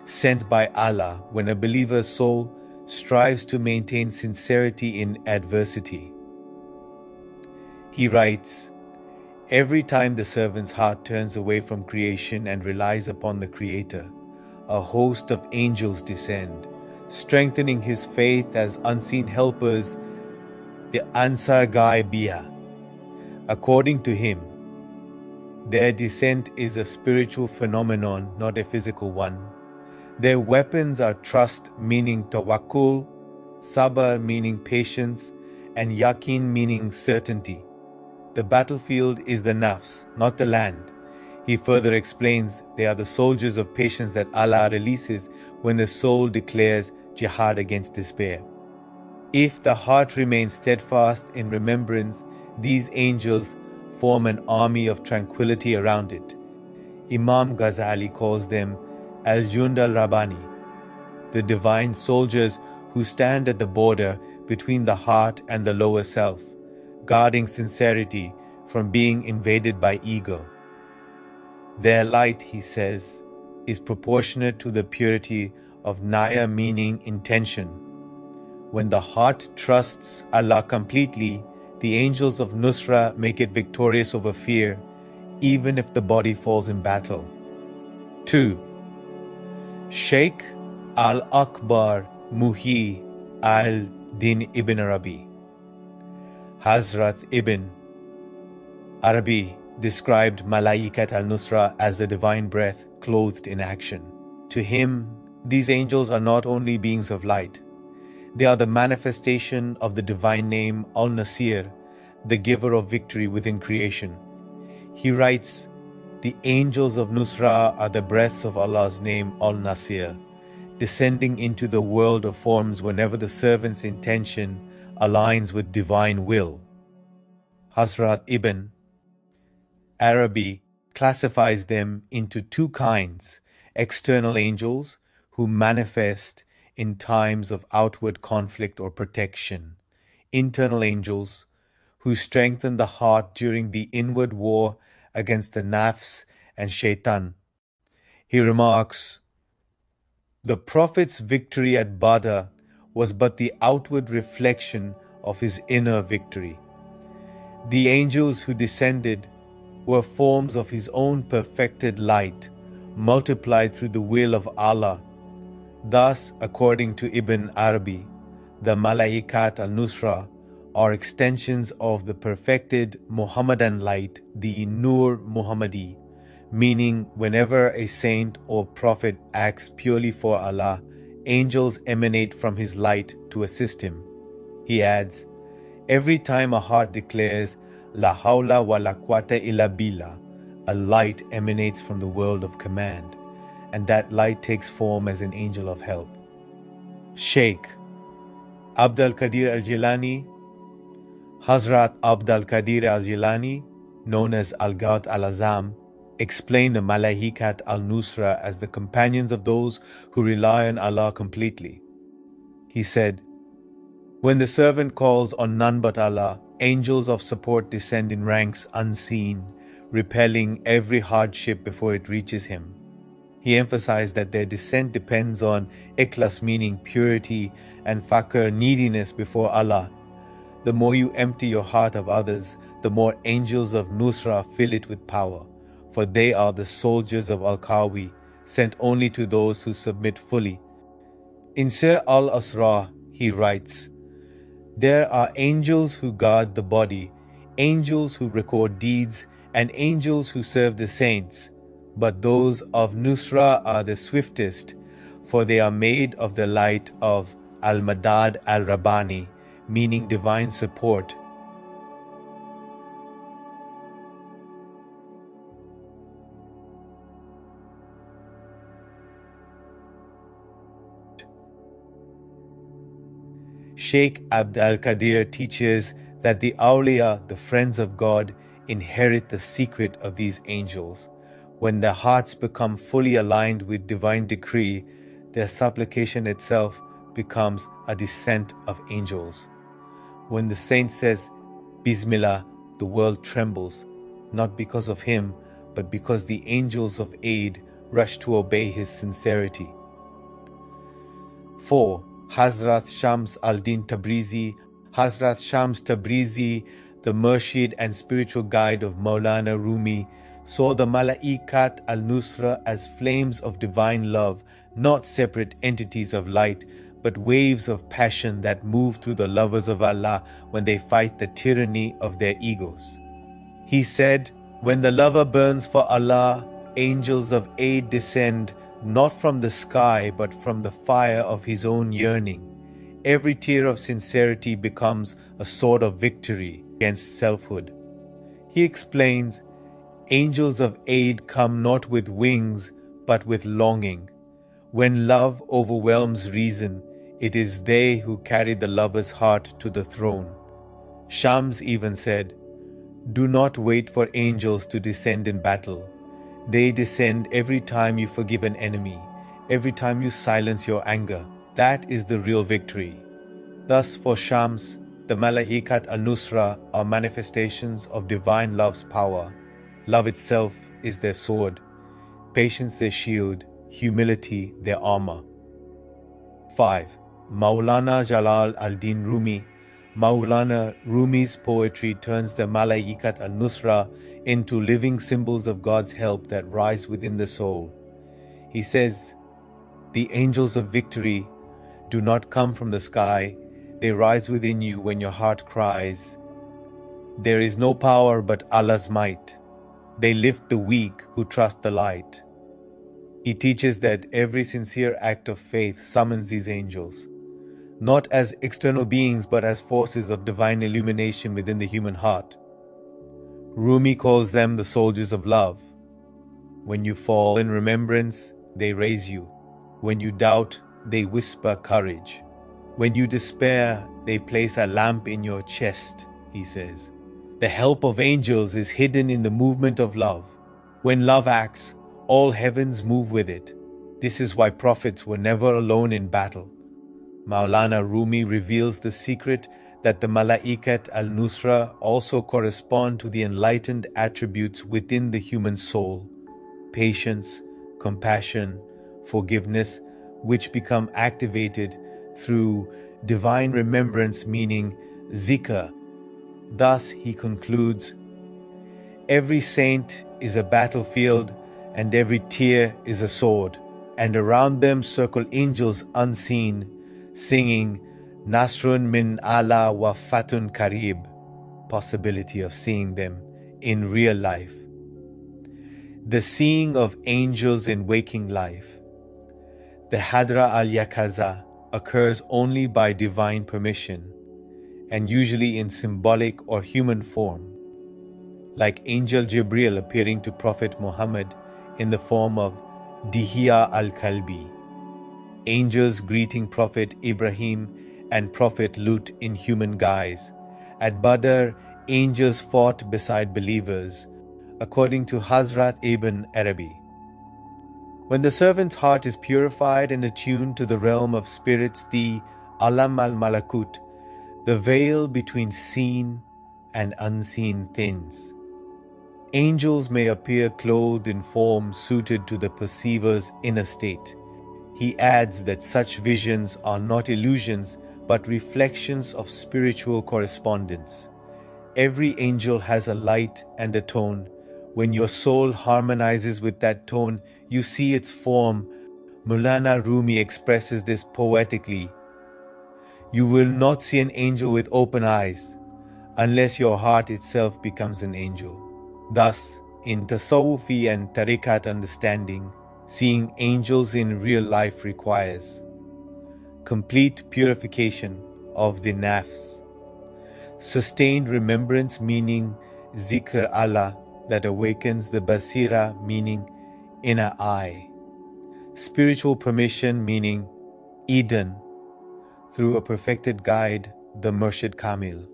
sent by Allah when a believer's soul strives to maintain sincerity in adversity. He writes, "Every time the servant's heart turns away from creation and relies upon the Creator, a host of angels descend, strengthening his faith as unseen helpers, the Ansar Gaibiyah. According to him, their descent is a spiritual phenomenon, not a physical one. Their weapons are trust, meaning tawakkul, sabr, meaning patience, and yaqeen, meaning certainty. The battlefield is the nafs, not the land." He further explains, they are the soldiers of patience that Allah releases when the soul declares jihad against despair. If the heart remains steadfast in remembrance, these angels form an army of tranquility around it. Imam Ghazali calls them Al-Jund al-Rabbani, the divine soldiers who stand at the border between the heart and the lower self, guarding sincerity from being invaded by ego. Their light, he says, is proportionate to the purity of naya, meaning intention. When the heart trusts Allah completely, the angels of Nusrah make it victorious over fear, even if the body falls in battle. 2. Sheikh al-Akbar Muhi al-Din ibn Arabi. Hazrat Ibn Arabi described Malaikat al-Nusrah as the divine breath clothed in action. To him, these angels are not only beings of light, they are the manifestation of the divine name Al-Nasir, the giver of victory within creation. He writes, "The angels of Nusrah are the breaths of Allah's name Al-Nasir, descending into the world of forms whenever the servant's intention aligns with divine will." Hazrat Ibn Arabi classifies them into two kinds: external angels, who manifest in times of outward conflict or protection; internal angels, who strengthen the heart during the inward war against the nafs and shaitan. He remarks, "The Prophet's victory at Badr was but the outward reflection of his inner victory. The angels who descended were forms of his own perfected light, multiplied through the will of Allah. Thus, according to Ibn Arabi, the Malaikat al-Nusrah are extensions of the perfected Muhammadan light, the Nur Muhammadi, meaning whenever a saint or prophet acts purely for Allah, angels emanate from his light to assist him." He adds, "Every time a heart declares La hawla wa la quwwata illa billah, a light emanates from the world of command, and that light takes form as an angel of help." Sheikh Abdul Qadir al-Jilani, Hazrat Abdul Qadir al-Jilani, known as Al-Gawth al-Azam, explained the Malaikat al-Nusrah as the companions of those who rely on Allah completely. He said, "When the servant calls on none but Allah, angels of support descend in ranks unseen, repelling every hardship before it reaches him." He emphasized that their descent depends on ikhlas, meaning purity, and faqr, neediness before Allah. The more you empty your heart of others, the more angels of Nusrah fill it with power, for they are the soldiers of Al-Qawi, sent only to those who submit fully. In Surah Al-Asra, he writes, "There are angels who guard the body, angels who record deeds, and angels who serve the saints. But those of Nusrah are the swiftest, for they are made of the light of Al-Madad al-Rabbani, meaning divine support." Sheikh Abdul Qadir teaches that the awliya, the friends of God, inherit the secret of these angels. When their hearts become fully aligned with divine decree, their supplication itself becomes a descent of angels. When the saint says, Bismillah, the world trembles, not because of him, but because the angels of aid rush to obey his sincerity. 4. Hazrat Shams al-Din Tabrizi. Hazrat Shams Tabrizi, the murshid and spiritual guide of Maulana Rumi, saw the Malā'ikat al-Nusrah as flames of divine love, not separate entities of light, but waves of passion that move through the lovers of Allah when they fight the tyranny of their egos. He said, "When the lover burns for Allah, angels of aid descend, not from the sky, but from the fire of his own yearning. Every tear of sincerity becomes a sword of victory against selfhood." He explains, "Angels of aid come not with wings, but with longing. When love overwhelms reason, it is they who carry the lover's heart to the throne." Shams even said, "Do not wait for angels to descend in battle. They descend every time you forgive an enemy, every time you silence your anger. That is the real victory." Thus, for Shams, the Malaikat al-Nusrah are manifestations of divine love's power. Love itself is their sword, patience their shield, humility their armor. 5. Maulana Jalal al-Din Rumi. Maulana Rumi's poetry turns the Malaikat al-Nusrah into living symbols of God's help that rise within the soul. He says, "The angels of victory do not come from the sky. They rise within you when your heart cries. There is no power but Allah's might. They lift the weak who trust the light." He teaches that every sincere act of faith summons these angels, not as external beings but as forces of divine illumination within the human heart. Rumi calls them the soldiers of love. When you fall in remembrance, they raise you. When you doubt, they whisper courage. When you despair, they place a lamp in your chest, he says. The help of angels is hidden in the movement of love. When love acts, all heavens move with it. This is why prophets were never alone in battle. Maulana Rumi reveals the secret that the Malaikat al-Nusrah also correspond to the enlightened attributes within the human soul: patience, compassion, forgiveness, which become activated through divine remembrance, meaning zikr. Thus, he concludes, every saint is a battlefield, and every tear is a sword, and around them circle angels unseen, singing, Nasrun min Allah wa fatun karib, possibility of seeing them in real life. The seeing of angels in waking life. The Hadra al-Yakaza occurs only by divine permission, and usually in symbolic or human form, like Angel Jibril appearing to Prophet Muhammad in the form of Dihya al-Kalbi, angels greeting Prophet Ibrahim and Prophet Lut in human guise. At Badr, angels fought beside believers, according to Hazrat Ibn Arabi. When the servant's heart is purified and attuned to the realm of spirits, the Alam al-Malakut, the veil between seen and unseen thins. Angels may appear clothed in form suited to the perceiver's inner state. He adds that such visions are not illusions but reflections of spiritual correspondence. Every angel has a light and a tone. When your soul harmonizes with that tone, you see its form. Maulana Rumi expresses this poetically. You will not see an angel with open eyes unless your heart itself becomes an angel. Thus, in Tasawwufi and Tariqat understanding, seeing angels in real life requires complete purification of the nafs, sustained remembrance, meaning zikr Allah, that awakens the basira, meaning inner eye, spiritual permission, meaning Eden, through a perfected guide, the Murshid Kamil.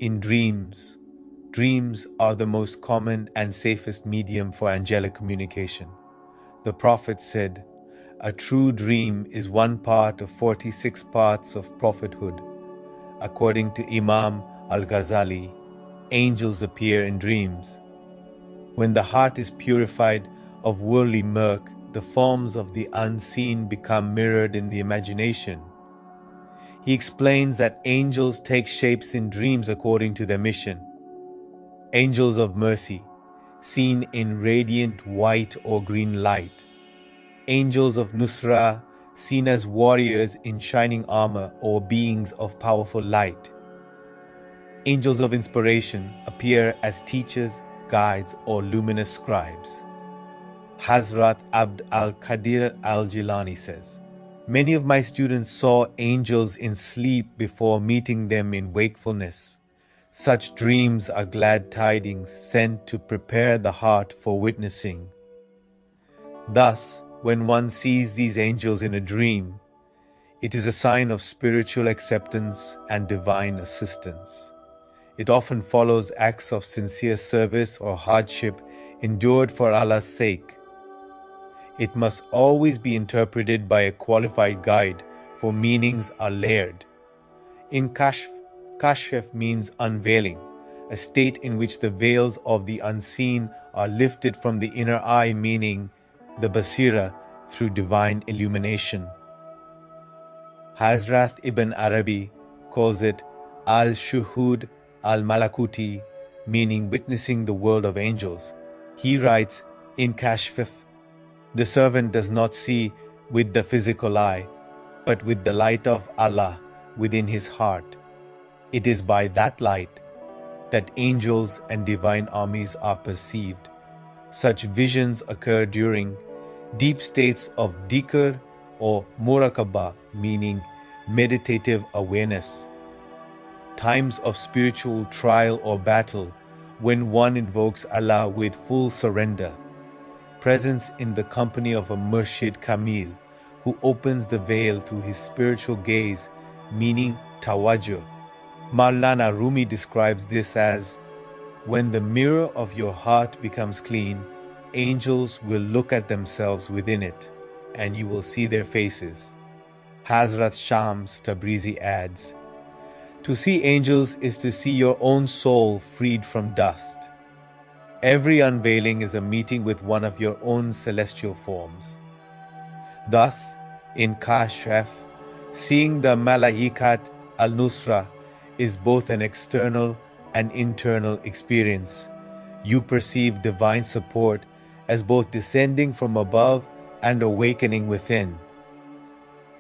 In dreams, dreams are the most common and safest medium for angelic communication. The Prophet said, a true dream is one part of 46 parts of prophethood. According to Imam al-Ghazali, angels appear in dreams. When the heart is purified of worldly murk, the forms of the unseen become mirrored in the imagination. He explains that angels take shapes in dreams according to their mission. Angels of mercy, seen in radiant white or green light. Angels of Nusrah, seen as warriors in shining armor or beings of powerful light. Angels of inspiration appear as teachers, guides, or luminous scribes. Hazrat Abd al-Qadir al-Jilani says, many of my students saw angels in sleep before meeting them in wakefulness. Such dreams are glad tidings sent to prepare the heart for witnessing. Thus, when one sees these angels in a dream, it is a sign of spiritual acceptance and divine assistance. It often follows acts of sincere service or hardship endured for Allah's sake. It must always be interpreted by a qualified guide, for meanings are layered. In Kashf, Kashf means unveiling, a state in which the veils of the unseen are lifted from the inner eye, meaning the basira, through divine illumination. Hazrat Ibn Arabi calls it al-Shuhud al-Malakuti, meaning witnessing the world of angels. He writes, in Kashf, the servant does not see with the physical eye, but with the light of Allah within his heart. It is by that light that angels and divine armies are perceived. Such visions occur during deep states of dhikr or muraqabah, meaning meditative awareness. Times of spiritual trial or battle, when one invokes Allah with full surrender. Presence in the company of a Murshid Kamil, who opens the veil through his spiritual gaze, meaning tawajjuh. Maulana Rumi describes this as, when the mirror of your heart becomes clean, angels will look at themselves within it, and you will see their faces. Hazrat Shams Tabrizi adds, to see angels is to see your own soul freed from dust. Every unveiling is a meeting with one of your own celestial forms. Thus, in Kashf, seeing the Malaikat an-Nuṣrah is both an external and internal experience. You perceive divine support as both descending from above and awakening within.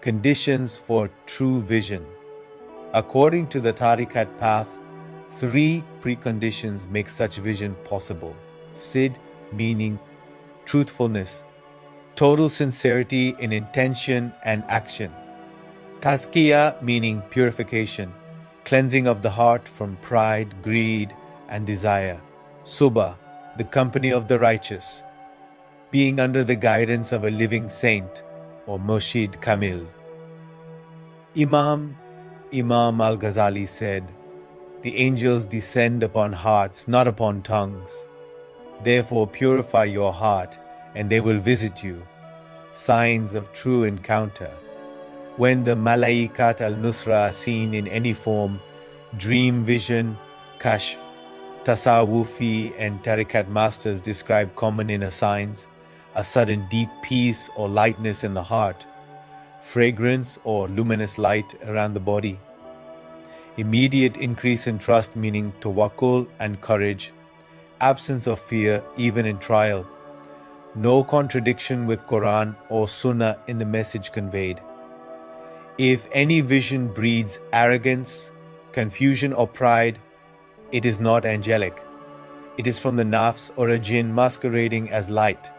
Conditions for true vision. According to the Tariqat path, 3 preconditions make such vision possible. Sid, meaning truthfulness, total sincerity in intention and action. Tazkiyah, meaning purification, cleansing of the heart from pride, greed, and desire. Subha, the company of the righteous, being under the guidance of a living saint or Murshid Kamil. Imam Al-Ghazali said, the angels descend upon hearts, not upon tongues. Therefore purify your heart, and they will visit you. Signs of true encounter. When the Malaikat al-Nusrah are seen in any form, dream vision, kashf, tasawwufi and tariqat masters describe common inner signs, a sudden deep peace or lightness in the heart, fragrance or luminous light around the body, immediate increase in trust meaning tawakkul and courage, absence of fear even in trial, no contradiction with Quran or Sunnah in the message conveyed. If any vision breeds arrogance, confusion or pride, it is not angelic. It is from the nafs or a jinn masquerading as light.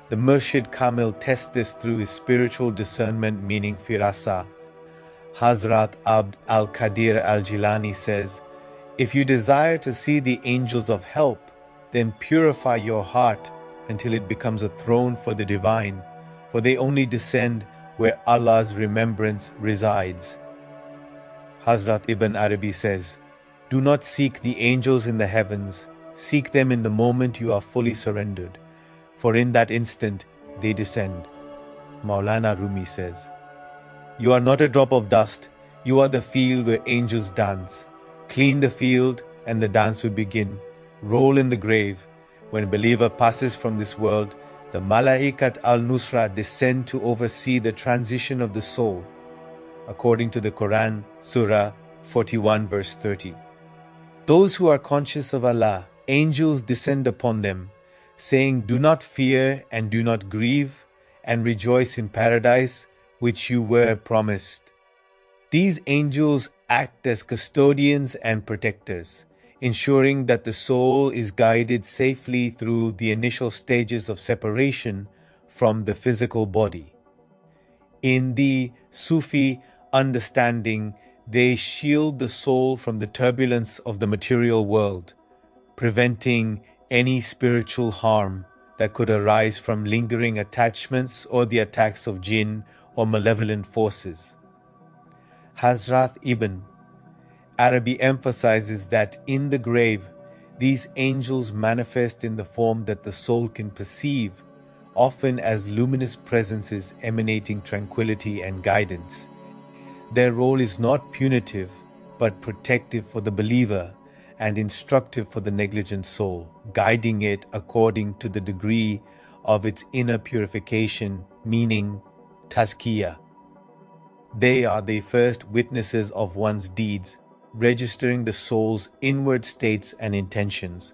The Murshid Kamil tests this through his spiritual discernment meaning firasa. Hazrat Abd al-Qadir al-Jilani says, if you desire to see the angels of help, then purify your heart until it becomes a throne for the divine, for they only descend where Allah's remembrance resides. Hazrat Ibn Arabi says, do not seek the angels in the heavens, seek them in the moment you are fully surrendered, for in that instant they descend. Maulana Rumi says, you are not a drop of dust, you are the field where angels dance. Clean the field and the dance will begin. Roll in the grave. When a believer passes from this world, the Malaikat al-Nusrah descend to oversee the transition of the soul. According to the Quran, Surah 41 verse 30. Those who are conscious of Allah, angels descend upon them, saying, do not fear and do not grieve, and rejoice in paradise, which you were promised. These angels act as custodians and protectors, ensuring that the soul is guided safely through the initial stages of separation from the physical body. In the Sufi understanding, they shield the soul from the turbulence of the material world, preventing any spiritual harm that could arise from lingering attachments or the attacks of jinn or malevolent forces. Hazrat Ibn Arabi emphasizes that in the grave, these angels manifest in the form that the soul can perceive, often as luminous presences emanating tranquility and guidance. Their role is not punitive, but protective for the believer and instructive for the negligent soul, guiding it according to the degree of its inner purification, meaning tazkiyah. They are the first witnesses of one's deeds, registering the soul's inward states and intentions,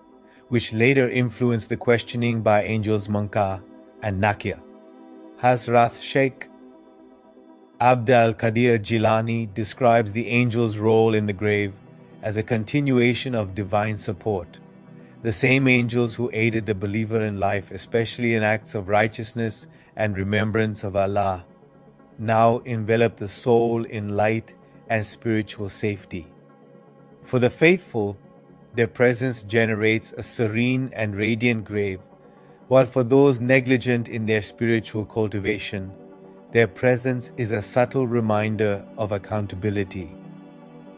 which later influence the questioning by angels Munkar and Nakir. Hazrat Sheikh Abd al-Qadir Jilani describes the angel's role in the grave as a continuation of divine support. The same angels who aided the believer in life, especially in acts of righteousness and remembrance of Allah, now envelop the soul in light and spiritual safety. For the faithful, their presence generates a serene and radiant grave, while for those negligent in their spiritual cultivation, their presence is a subtle reminder of accountability.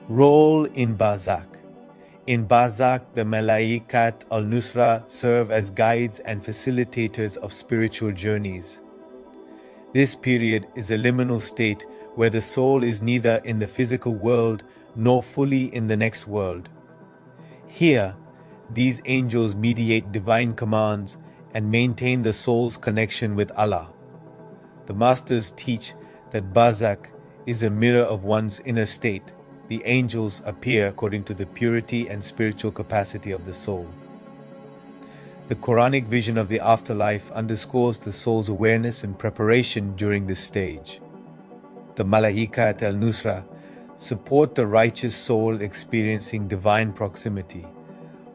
Role in Barzakh. In Barzakh, the Malaikat an-Nuṣrah serve as guides and facilitators of spiritual journeys. This period is a liminal state where the soul is neither in the physical world nor fully in the next world. Here, these angels mediate divine commands and maintain the soul's connection with Allah. The masters teach that Barzakh is a mirror of one's inner state. The angels appear according to the purity and spiritual capacity of the soul. The Quranic vision of the afterlife underscores the soul's awareness and preparation during this stage. The Malā'ikat al-Nusrah support the righteous soul experiencing divine proximity,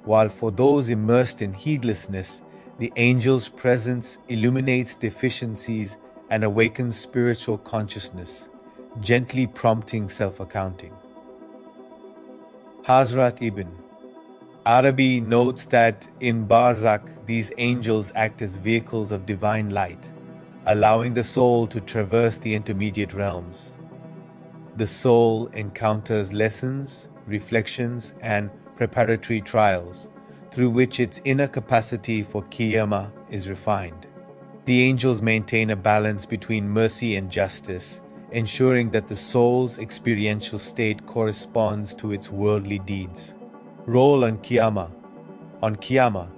while for those immersed in heedlessness, the angel's presence illuminates deficiencies and awakens spiritual consciousness, gently prompting self-accounting. Hazrat Ibn Arabi notes that in Barzakh, these angels act as vehicles of divine light, allowing the soul to traverse the intermediate realms. The soul encounters lessons, reflections, and preparatory trials, through which its inner capacity for Qiyamah is refined. The angels maintain a balance between mercy and justice, ensuring that the soul's experiential state corresponds to its worldly deeds. Role on Qiyamah. On Qiyamah,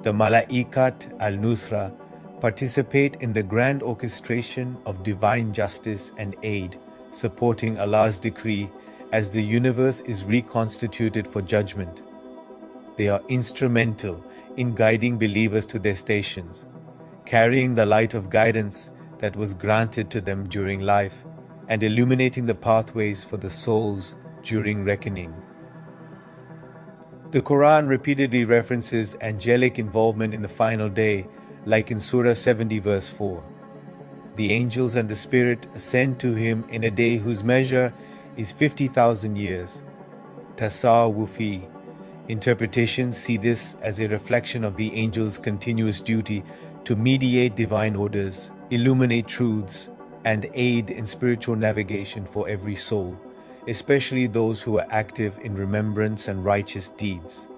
the Malaikat al-Nusrah participate in the grand orchestration of divine justice and aid, supporting Allah's decree as the universe is reconstituted for judgment. They are instrumental in guiding believers to their stations, carrying the light of guidance that was granted to them during life and illuminating the pathways for the souls during reckoning. The Quran repeatedly references angelic involvement in the final day, like in Surah 70 verse 4. The angels and the Spirit ascend to him in a day whose measure is 50,000 years. Tasawwufi interpretations see this as a reflection of the angels' continuous duty to mediate divine orders, illuminate truths, and aid in spiritual navigation for every soul, especially those who are active in remembrance and righteous deeds.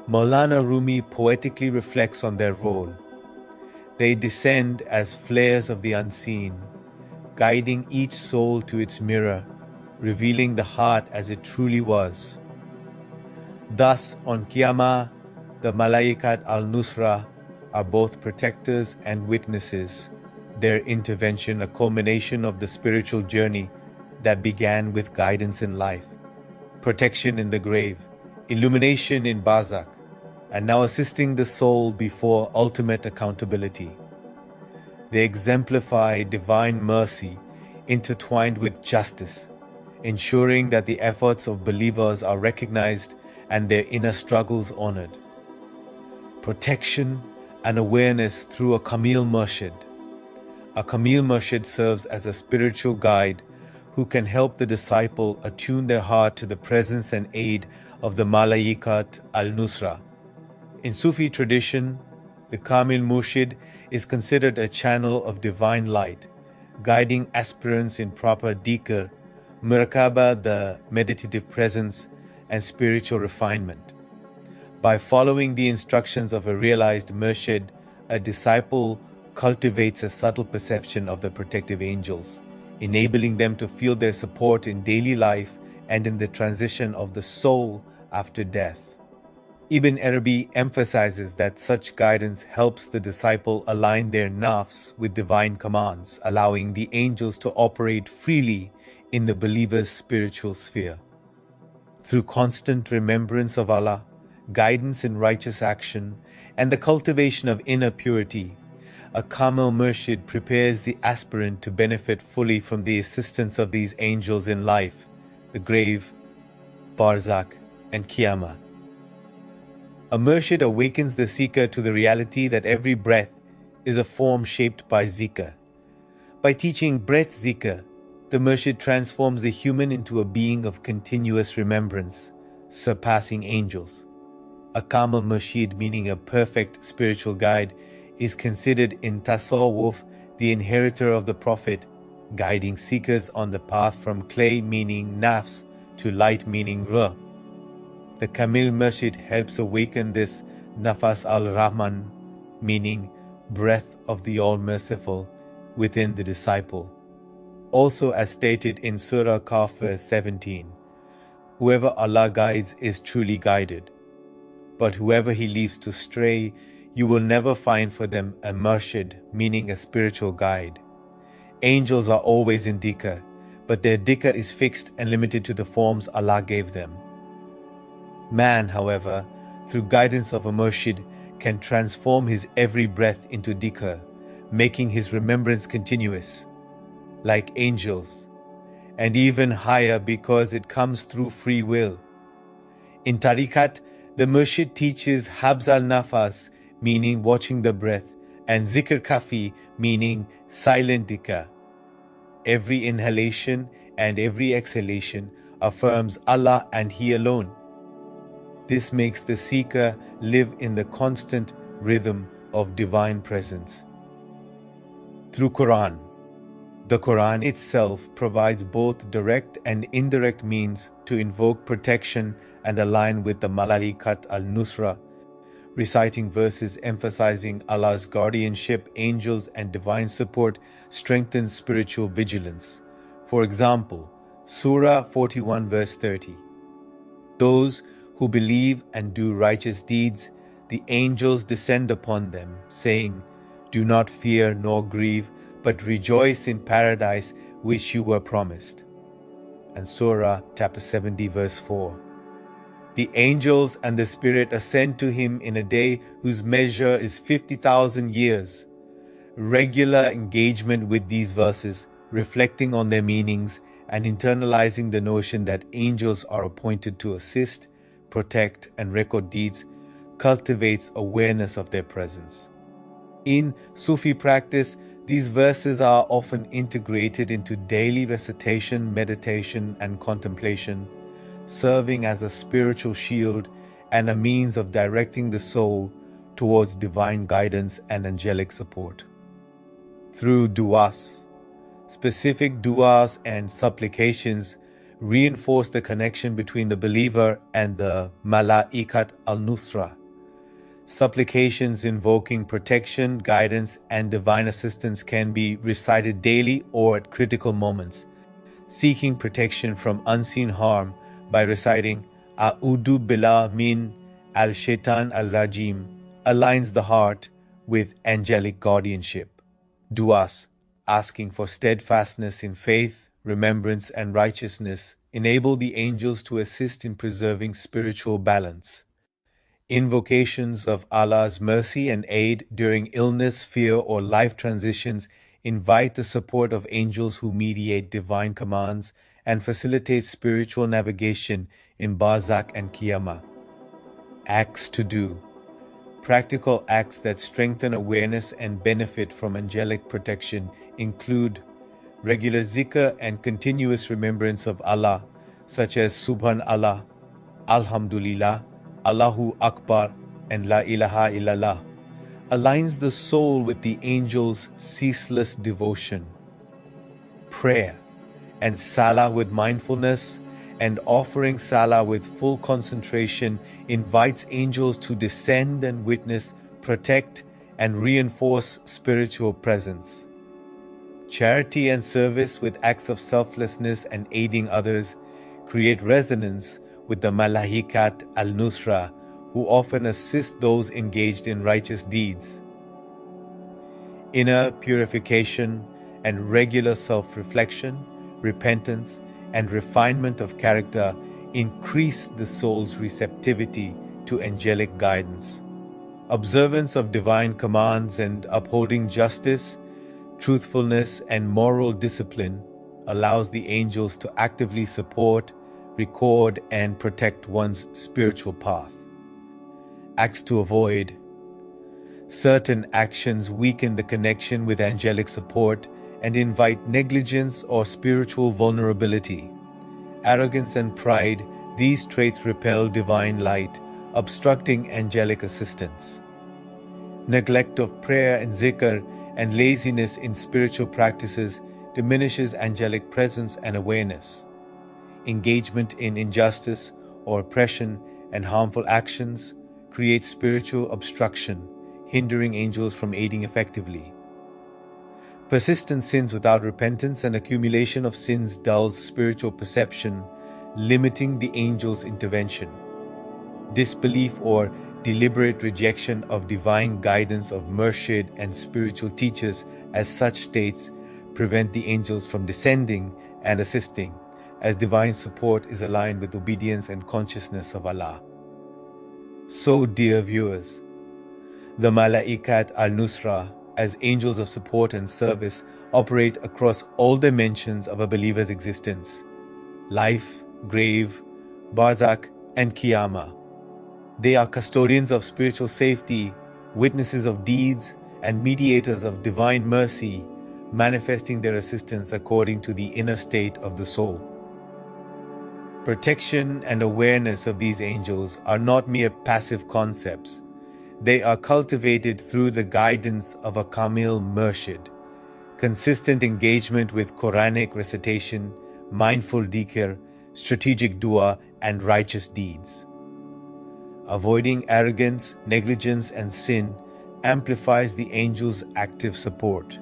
Maulana Rumi poetically reflects on their role. They descend as flares of the unseen, guiding each soul to its mirror, revealing the heart as it truly was. Thus, on Qiyamah, the Malaikat al-Nusrah are both protectors and witnesses, their intervention a culmination of the spiritual journey that began with guidance in life, protection in the grave, illumination in Barzakh, and now assisting the soul before ultimate accountability. They exemplify divine mercy intertwined with justice, ensuring that the efforts of believers are recognized and their inner struggles honored. Protection and awareness through a Kamil Murshid. A Kamil Murshid serves as a spiritual guide who can help the disciple attune their heart to the presence and aid of the Malaikat al-Nusrah. In Sufi tradition, the Kamil Murshid is considered a channel of divine light, guiding aspirants in proper dhikr, muraqabah, the meditative presence, and spiritual refinement. By following the instructions of a realized Murshid, a disciple cultivates a subtle perception of the protective angels, enabling them to feel their support in daily life and in the transition of the soul after death. Ibn Arabi emphasizes that such guidance helps the disciple align their nafs with divine commands, allowing the angels to operate freely in the believer's spiritual sphere. Through constant remembrance of Allah, guidance in righteous action, and the cultivation of inner purity, a Kamil Murshid prepares the aspirant to benefit fully from the assistance of these angels in life, the grave, Barzakh, and Qiyamah. A Murshid awakens the seeker to the reality that every breath is a form shaped by zikr. By teaching breath zikr, the Murshid transforms the human into a being of continuous remembrance, surpassing angels. A Kamil Murshid, meaning a perfect spiritual guide, is considered in Tasawwuf the inheritor of the Prophet, guiding seekers on the path from clay, meaning nafs, to light meaning ruh. The Kamil Murshid helps awaken this Nafas al-Rahman, meaning breath of the All-Merciful, within the disciple. Also as stated in Surah Kaf verse 17, whoever Allah guides is truly guided, but whoever He leaves to stray, you will never find for them a Murshid, meaning a spiritual guide. Angels are always in dhikr, but their dhikr is fixed and limited to the forms Allah gave them. Man, however, through guidance of a Murshid, can transform his every breath into dhikr, making his remembrance continuous, like angels, and even higher because it comes through free will. In Tariqat, the Murshid teaches Habs al-Nafas, meaning watching the breath, and Zikr Kafi, meaning silent dhikr. Every inhalation and every exhalation affirms Allah and He alone. This makes the seeker live in the constant rhythm of divine presence. Through Quran, the Quran itself provides both direct and indirect means to invoke protection and align with the Malaikat an-Nuṣrah, reciting verses emphasizing Allah's guardianship, angels, and divine support strengthens spiritual vigilance. For example, Surah 41 verse 30. Those who believe and do righteous deeds, the angels descend upon them, saying, do not fear nor grieve, but rejoice in paradise which you were promised. And Surah chapter 70 verse 4. The angels and the Spirit ascend to Him in a day whose measure is 50,000 years. Regular engagement with these verses, reflecting on their meanings and internalizing the notion that angels are appointed to assist, protect, and record deeds, cultivates awareness of their presence. In Sufi practice, these verses are often integrated into daily recitation, meditation, and contemplation, serving as a spiritual shield and a means of directing the soul towards divine guidance and angelic support. Through du'as, specific du'as and supplications reinforce the connection between the believer and the Malā'ikat al-Nusrah. Supplications invoking protection, guidance, and divine assistance can be recited daily or at critical moments, seeking protection from unseen harm by reciting A'udhu Billah min al-Shaitan al-Rajim aligns the heart with angelic guardianship. Du'as, asking for steadfastness in faith, remembrance, and righteousness, enable the angels to assist in preserving spiritual balance. Invocations of Allah's mercy and aid during illness, fear, or life transitions invite the support of angels who mediate divine commands and facilitate spiritual navigation in Barzakh and Qiyamah. Acts to do. Practical acts that strengthen awareness and benefit from angelic protection include regular zikr and continuous remembrance of Allah, such as Subhan Allah, Alhamdulillah, Allahu Akbar, and La ilaha illallah, aligns the soul with the angels' ceaseless devotion. Prayer and salah with mindfulness and offering salah with full concentration invites angels to descend and witness, protect, and reinforce spiritual presence. Charity and service with acts of selflessness and aiding others create resonance with the Malaikat al-Nusrah, who often assist those engaged in righteous deeds. Inner purification and regular self-reflection, repentance, and refinement of character increase the soul's receptivity to angelic guidance. Observance of divine commands and upholding justice, truthfulness, and moral discipline allows the angels to actively support, record, and protect one's spiritual path. Acts to avoid. Certain actions weaken the connection with angelic support and invite negligence or spiritual vulnerability. Arrogance and pride, these traits repel divine light, obstructing angelic assistance. Neglect of prayer and zikr and laziness in spiritual practices diminishes angelic presence and awareness. engagement in injustice or oppression and harmful actions creates spiritual obstruction, hindering angels from aiding effectively. Persistent sins without repentance and accumulation of sins dulls spiritual perception, limiting the angel's intervention. Disbelief or deliberate rejection of divine guidance of murshid and spiritual teachers as such states prevent the angels from descending and assisting, as divine support is aligned with obedience and consciousness of Allah. So, dear viewers, the Malaikat al-Nusrah, as angels of support and service, operate across all dimensions of a believer's existence: life, grave, barzakh, and qiyamah. They are custodians of spiritual safety, witnesses of deeds, and mediators of divine mercy, manifesting their assistance according to the inner state of the soul. Protection and awareness of these angels are not mere passive concepts. They are cultivated through the guidance of a Kamil Murshid, consistent engagement with Quranic recitation, mindful dhikr, strategic dua, and righteous deeds. Avoiding arrogance, negligence, and sin amplifies the angel's active support.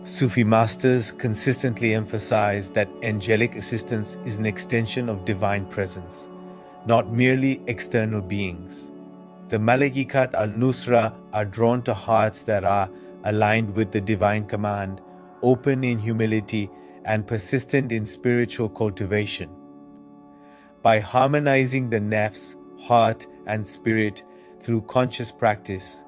Sufi masters consistently emphasize that angelic assistance is an extension of divine presence, not merely external beings. The Malaikat al-Nusrah are drawn to hearts that are aligned with the divine command, open in humility, and persistent in spiritual cultivation. By harmonizing the nafs, heart, and spirit through conscious practice,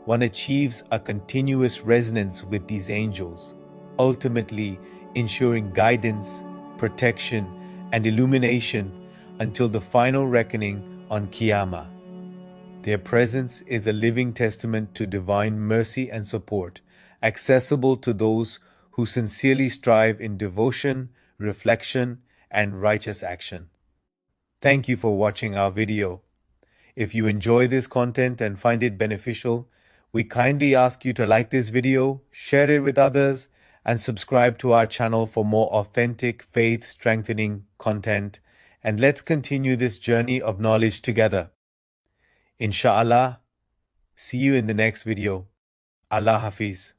one achieves a continuous resonance with these angels, ultimately ensuring guidance, protection, and illumination until the final reckoning on Qiyamah. Their presence is a living testament to divine mercy and support, accessible to those who sincerely strive in devotion, reflection, and righteous action. Thank you for watching our video. If you enjoy this content and find it beneficial, we kindly ask you to like this video, share it with others, and subscribe to our channel for more authentic, faith-strengthening content. And let's continue this journey of knowledge together. Inshallah, see you in the next video. Allah Hafiz.